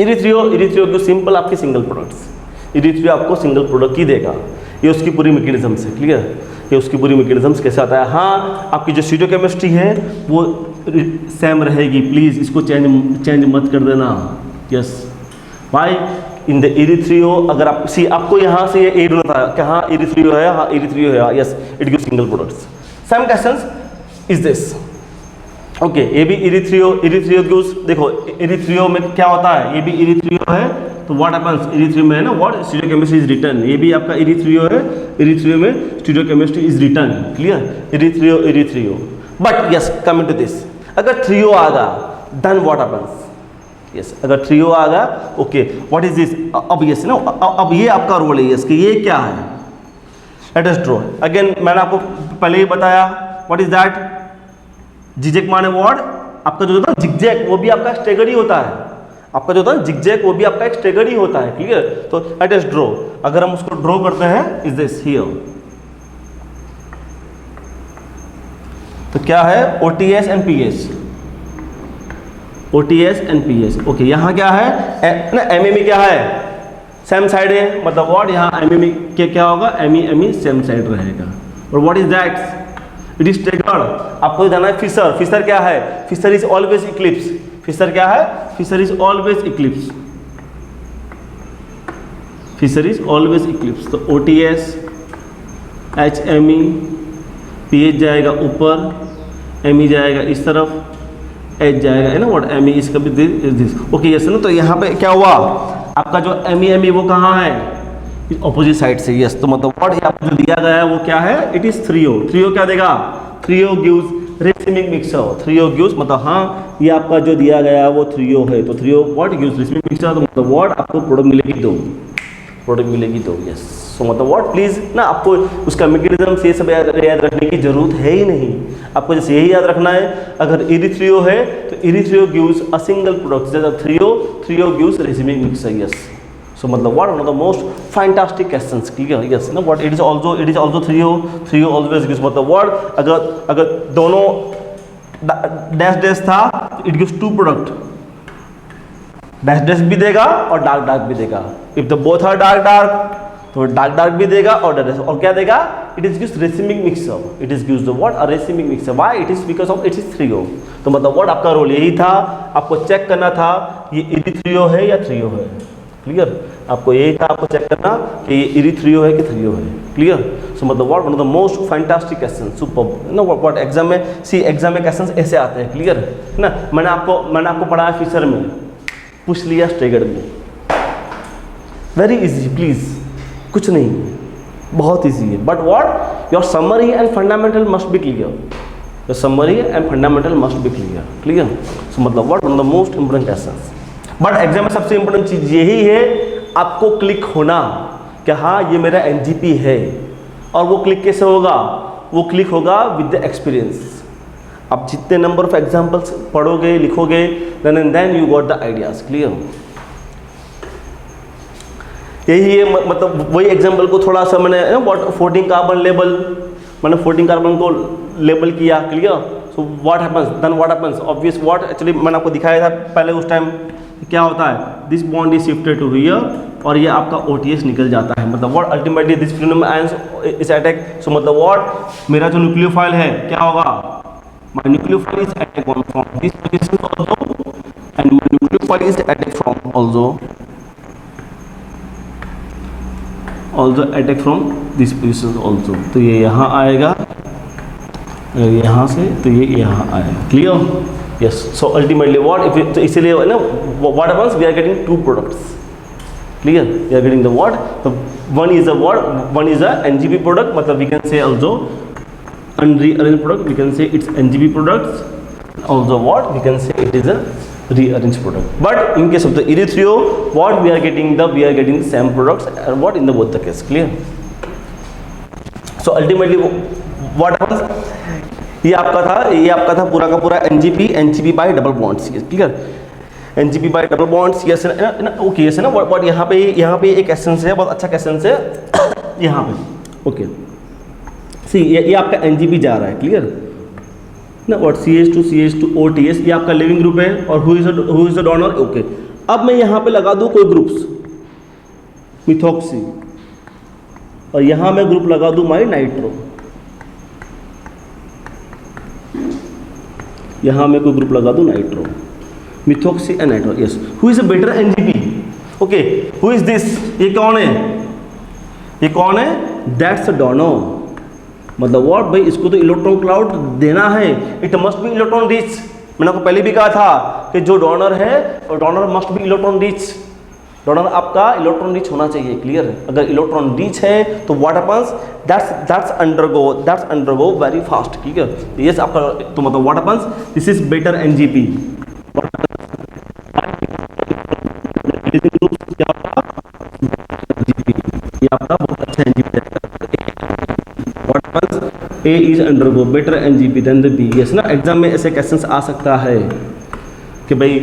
इरिथ्रियो जो सिंपल आपके सिंगल प्रोडक्ट्स, इरिथ्रियो आपको सिंगल प्रोडक्ट ही देगा, ये उसकी पूरी मैकेनिज्म से, क्लियर। ये उसकी पूरी मैकेनिज्म कैसे आता है। हाँ, आपकी जो स्टीरियोकेमिस्ट्री है वो सेम रहेगी, प्लीज़ इसको चेंज मत कर देना, यस। भाई इन द इरिथ्रियो, अगर आप आपको यहाँ से ये एड होता है कि हाँ इरिथ्रियो है, हाँ इरिथ्रियो है, yes it gives single products. Same questions is this, okay. ये भी इरिथ्रियो गिव्स, देखो इरिथ्रियो में क्या होता है, ये भी इरिथ्रियो है, तो व्हाट हैपेंस, इरिथ्रियो में है ना व्हाट, स्टीरियोकेमिस्ट्री इज रिटर्न, ये भी आपका इरिथ्रियो है, इरिथ्रियो में stereochemistry is return, clear. Erythro but yes coming to this, अगर थ्रियो आ गया देन व्हाट हैपेंस, यस अगर थ्रियो आ गया, ओके व्हाट इज दिस, अब यस ना, अब ये आपका रोल है, यस कि ये क्या है, लेट अस ड्रॉ अगेन। मैंने आपको पहले ही बताया व्हाट इज दैट, जिगजैग माने व्हाट, आपका जो होता है जिगजैग वो भी आपका स्टेगर ही होता है, आपका जो होता है जिगजैग वो भी आपका एक स्टेगर ही होता है, क्लियर। तो लेट अस ड्रॉ, अगर हम उसको ड्रॉ करते हैं इज दिस हियर, तो क्या है OTS and PS, OTS and PS, okay. यहाँ क्या है ना, ME क्या है, सेम साइड है, मतलब व्हाट यहाँ ME के क्या होगा, ME सेम साइड रहेगा। और what is that, it is staggered. आपको जाना है फिशर क्या है, Fischer is always eclipse, Fischer क्या है, Fischer is always eclipse, Fischer is always eclipse. तो OTS HME, PH जाएगा ऊपर, ME जाएगा इस तरफ, H जाएगा है ना व्हाट, ME इसका भी दिस, ओके यस ना। तो यहाँ पे क्या हुआ, आपका जो ME वो कहाँ है, ऑपोजिट साइड से, यस। तो मतलब व्हाट ये आपको जो दिया गया है वो क्या है, इट इज थ्रियो क्या देगा, threo gives racemic mixture, threo gives मतलब हाँ ये आपका जो दिया गया है वो थ्रियो है, तो threo what gives racemic mixture, तो मतलब व्हाट आपको प्रोडक्ट मिलेगी दो, यस। सो मतलब व्हाट प्लीज ना, आपको उसका मैकेनिज्म से सब याद रखने की जरूरत है ही नहीं, आपको जैसे यही याद रखना है, अगर इरिथ्रियो है तो erythro gives a single product, जैसे threo gives racemic mixture, yes. So मतलब what one of the most fantastic questions, clear, yes ना what, it is also threo always gives, मतलब व्हाट अगर दोनों डैश था इट गिव्स 2 प्रोडक्ट, डैश भी देगा और डार्क भी देगा, if the both are dark तो डार्क भी देगा और क्या देगा, it is gives racemic mixture, it is gives the what, a racemic mixture, why, it is because of it is threo. तो मतलब व्हाट आपका रोल यही था, आपको चेक करना था ये इरिथ्रियो है या थ्रियो है, क्लियर। आपको यही था, आपको चेक करना कि ये इरिथ्रियो है कि थ्रियो है, क्लियर। सो मतलब what one of the most fantastic question, super know what exam में, एग्जाम में क्वेश्चंस ऐसे आते हैं, क्लियर है ना। मैंने आपको पढ़ाया फिशर में, पूछ लिया स्टेगर्ड में, वेरी इजी, प्लीज कुछ नहीं, बहुत इजी है, but what your summary and fundamental must be clear, your summary and fundamental must be clear. So मतलब what one of the most important questions, but exam में सबसे important चीज यही है आपको क्लिक होना कि हाँ ये मेरा NGP है, और वो क्लिक कैसे होगा, वो क्लिक होगा विद द एक्सपीरियंस। आप जितने नंबर ऑफ एग्जाम्पल्स पढ़ोगे लिखोगे then you got the ideas, clear. यही है, मतलब वही एग्जाम्पल को थोड़ा सा मैंने 14 कार्बन लेबल, मैंने 14 कार्बन को लेबल किया, clear. So what happens, then what happens, obvious what, actually मैंने आपको दिखाया था पहले उस टाइम क्या होता है, this bond is shifted to here और ये आपका OTS निकल जाता है। मतलब what ultimately this phenomenon ions is attack. So मतलब व्हाट मेरा जो न्यूक्लियोफाइल है क्या होगा, my nucleophile is attack on from this position also and my nucleophile is attack from also attack from this position also। तो ये यहाँ आएगा, यहाँ से तो ये यहाँ आएगा। Clear? Yes. So ultimately what if, तो इसीलिए ना what happens, we are getting two products. Clear? We are getting the what, तो one is a what, one is a NGP product, मतलब we can say also unrearranged product, we can say it's NGP products, also what we can say it is a rearranged product। but in case of the erythrio, what we are getting the same products and what in the both the case। clear? so ultimately what happens, ये आपका था पूरा का पूरा NGP by double bonds। Clear? NGP by double bonds, yes ना, okay yes ना। But यहाँ पे एक एसेंस है, बहुत अच्छा एसेंस है यहाँ पे। ओके सी, ये आपका NGP जा रहा है। क्लियर ना? व्हाट CH2 OTS, ये आपका लिविंग ग्रुप है और who is the donor. Okay, अब मैं यहाँ पे लगा दूँ कोई ग्रुप्स, मिथॉक्सी, और यहाँ मैं ग्रुप लगा दूँ माई नाइट्रो, यहाँ मैं कोई ग्रुप लगा दूँ nitro, methoxy and nitro. Yes, who is a better NGP? Okay, who is this, ये कौन है? That's a donor. मतलब व्हाट भाई, इसको तो इलेक्ट्रॉन क्लाउड देना है, it must be electron rich. मैंने आपको पहले भी कहा था कि जो डोनर है और donor must be electron rich, donor आपका इलेक्ट्रॉन रिच होना चाहिए। क्लियर है? अगर इलेक्ट्रॉन रिच है तो what happens, that's undergo very fast. ठीक है? यस आपका, तो मतलब what happens, this is better NGP। ये आपका बहुत अच्छा NGP है। A is undergo better NGP than the B। yes ना, एग्जाम में ऐसे क्वेश्चंस आ सकता है कि भाई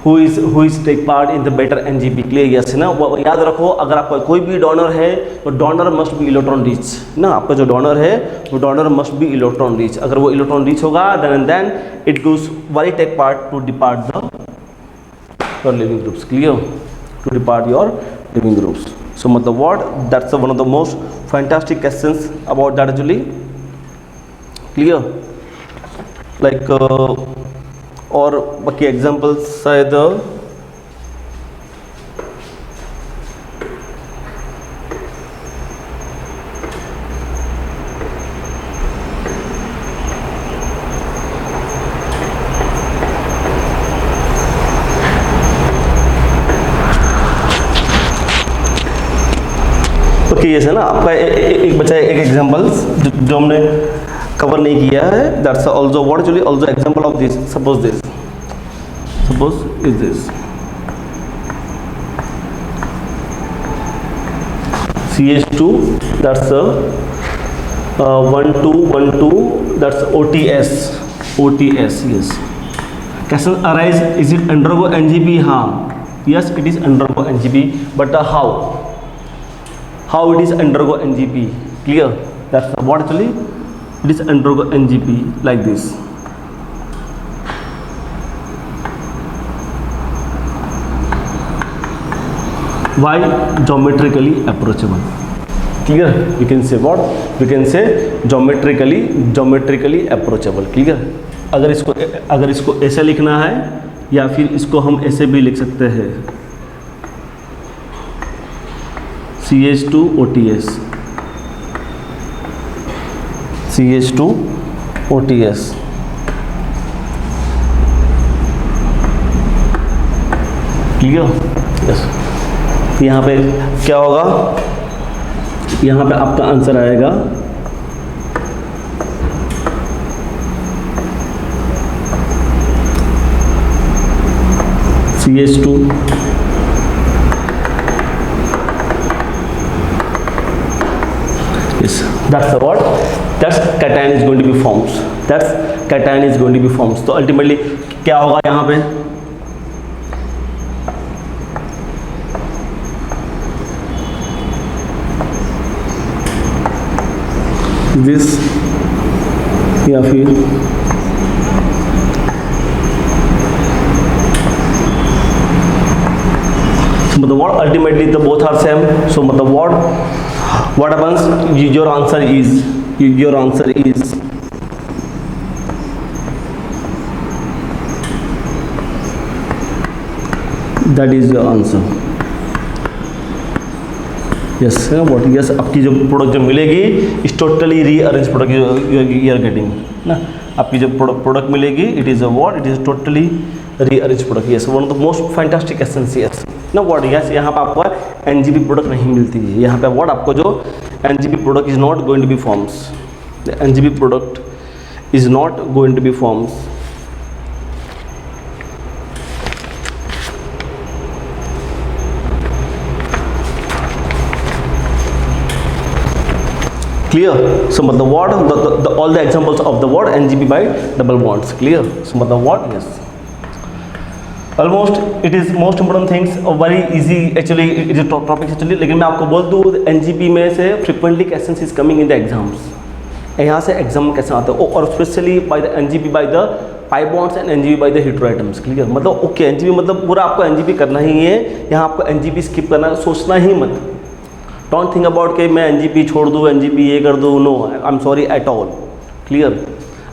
who is take part in the better NGP। Clear? yes ना, वो याद रखो, अगर आपका कोई भी डोनर है तो donor must be electron rich ना। आपका जो डोनर है वो donor must be electron rich. अगर वो इलेक्ट्रॉन रिच होगा then it goes very take part to depart the living groups. Clear? To depart your living groups. So मतलब what, that's one of the most fantastic questions about that actually. Clear? Like और बाकी examples शायद okay ये है ना आपका एक बचा है, एक एग्जांपल्स जो हमने कवर नहीं किया है। That's also what actually also example of this. Suppose is this CH2, that's 1 2 that's OTS। yes, question arise, is it undergo NGP? हाँ, yes it is undergo NGP, but how it is undergo NGP? clear? that's what actually it is undergo NGP like this। why? geometrically approachable। clear? we can say what, we can say geometrically approachable। clear? अगर इसको ऐसे लिखना है या फिर इसको हम ऐसे भी लिख सकते हैं, CH2 OTS, CH2 OTS। Clear? Yes. यहाँ पे क्या होगा, यहाँ पे आपका आंसर आएगा CH2 yes, that's the what, that's cation is going to be formed, that's cation is going to be formed। तो अल्टीमेटली क्या होगा यहाँ पे, दिस या फिर मतलब what ultimately the both are same, so मतलब what happens, your answer is that is your answer. Yes what, yes आपकी जो प्रोडक्ट जो मिलेगी is totally rearrange product you are getting ना, आपकी जो प्रोडक्ट मिलेगी it is a what, it is totally rearrange product. Yes one of the most fantastic essence. Yes ना what, yes यहाँ पे आपको एनजीबी प्रोडक्ट नहीं मिलती है. यहाँ पे व्हाट आपको जो NGB product is not going to be forms, the NGB product is not going to be forms. Clear? So मतलब what all the examples of the word NGP by double bonds. Clear? So मतलब what? Yes. Almost it is most important things, very easy actually, it is topic actually. लेकिन मैं आपको बोल दूँ NGP में से frequently questions is coming in the exams. यहाँ से एग्जाम कैसे आता है, और specially by the NGP by the pi bonds and NGP by the heteroatoms. Clear? मतलब ओके NGP मतलब पूरा आपको NGP करना ही है, यहाँ आपको NGP स्किप करना, सोचना ही मत. डोंट थिंक अबाउट कि मैं एनजीपी छोड़ दूँ, एनजीपी ये कर दूँ. No, I am sorry at all. Clear?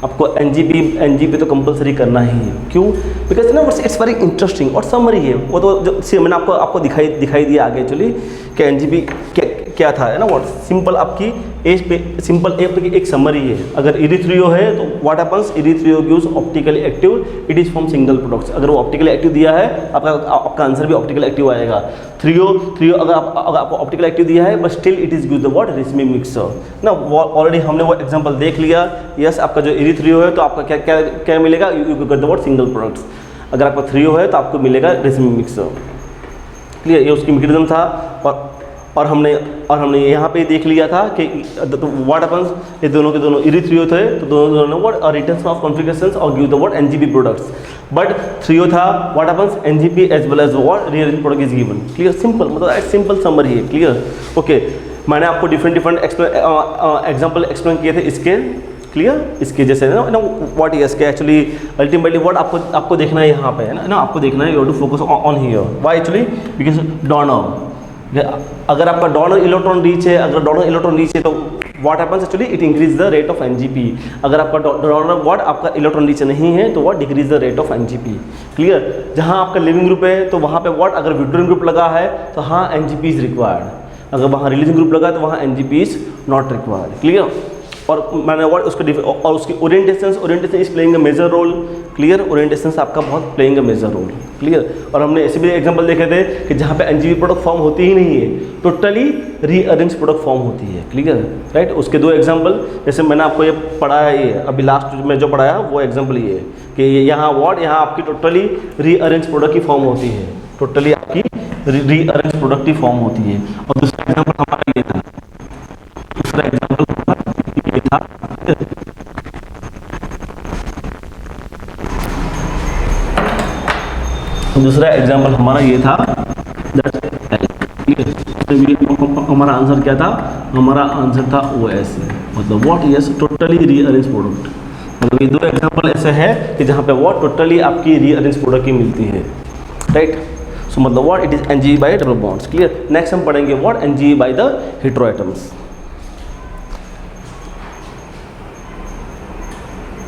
आपको एनजीपी तो कंपलसरी करना ही है. क्यों? बिकॉज ना इट्स वेरी इंटरेस्टिंग और समरी है वो तो जो मैंने आपको दिखाई दिया आगे एक्चुअली कि एनजीपी क्या था, है ना. व्हाट सिंपल आपकी एज पे सिंपल एक समरी है. अगर इरिथ्रियो है तो what happens, erythro gives optically active, it is from single products. अगर वो ऑप्टिकली एक्टिव दिया है आपका आंसर भी ऑप्टिकली एक्टिव आएगा. थ्रियो अगर आपको ऑप्टिकल एक्टिव दिया है but still it is give the what, रेसमी मिक्सर ना. ऑलरेडी हमने वो एग्जांपल देख लिया. यस आपका जो इरिथ्रियो है तो आपका क्या मिलेगा, you get the what, single products. अगर आपका थ्रियो है तो आपको मिलेगा रेसमी मिक्सर. क्लियर? ये उसकी मैकेनिज्म था. और हमने यहाँ पे देख लिया था कि व्हाट हैपेंस, ये दोनों के दोनों इरिथ्रियो थे तो दोनों व्हाट रिटर्न्स ऑफ कॉन्फ़िगरेशंस और give the what NGP products. But threo था what happens, NGP as well as what rearrange product is given. Clear? Simple मतलब एक सिंपल समरी है. क्लियर? ओके, मैंने आपको डिफरेंट एग्जाम्पल एक्सप्लेन किए थे इसके. क्लियर? इसके जैसे ना व्हाट यस के एक्चुअली अल्टीमेटली व्हाट आपको देखना है यहाँ पे, है ना. आपको देखना है, you have to focus on here. Why actually? Because donor, अगर आपका डोनर इलेक्ट्रॉन रीच है, अगर डोनर इलेक्ट्रॉन रीच है तो what happens actually, it increase the rate of NGP. अगर आपका डोनर व्हाट आपका इलेक्ट्रॉन रीच नहीं है तो what decrease the rate of NGP. Clear? जहां आपका लिविंग ग्रुप है तो वहां पे व्हाट, अगर विक्टोरियन ग्रुप लगा है तो हाँ एनजीपी इज रिक्वायर्ड. अगर वहाँ रिलीजियन ग्रुप लगा तो वहाँ NGP is not required. Clear? और मैंने व्हाट और उसकी orientation is playing a major role. Clear? Orientation आपका बहुत playing a major role. Clear? और हमने ऐसे भी एग्जांपल देखे थे कि जहाँ पे एनजीबी प्रोडक्ट फॉर्म होती ही नहीं है, टोटली रीअरेंज प्रोडक्ट फॉर्म होती है. क्लियर? राइट? उसके दो एग्जांपल जैसे मैंने आपको ये पढ़ाया, ये अभी लास्ट में जो पढ़ाया वो एग्जांपल ये है कि यहाँ व्हाट, यहाँ आपकी टोटली रीअरेंज प्रोडक्ट की फॉर्म होती है. टोटली आपकी रीअरेंज प्रोडक्ट की फॉर्म होती है. और दूसरा एग्जाम्पल हमारा ये था, दूसरा एग्जाम्पल ये था दूसरा एग्जाम्पल हमारा ये था. हमारा आंसर क्या था? हमारा आंसर था OS. मतलब what, yes totally rearrange product. मतलब ये दो एग्जाम्पल ऐसे है कि जहाँ पे व्हाट टोटली आपकी रीअरेंज प्रोडक्ट की मिलती है. राइट? सो मतलब what, it is NGB bye double bonds. Clear? Next हम पढ़ेंगे what NGB by the heteroatoms.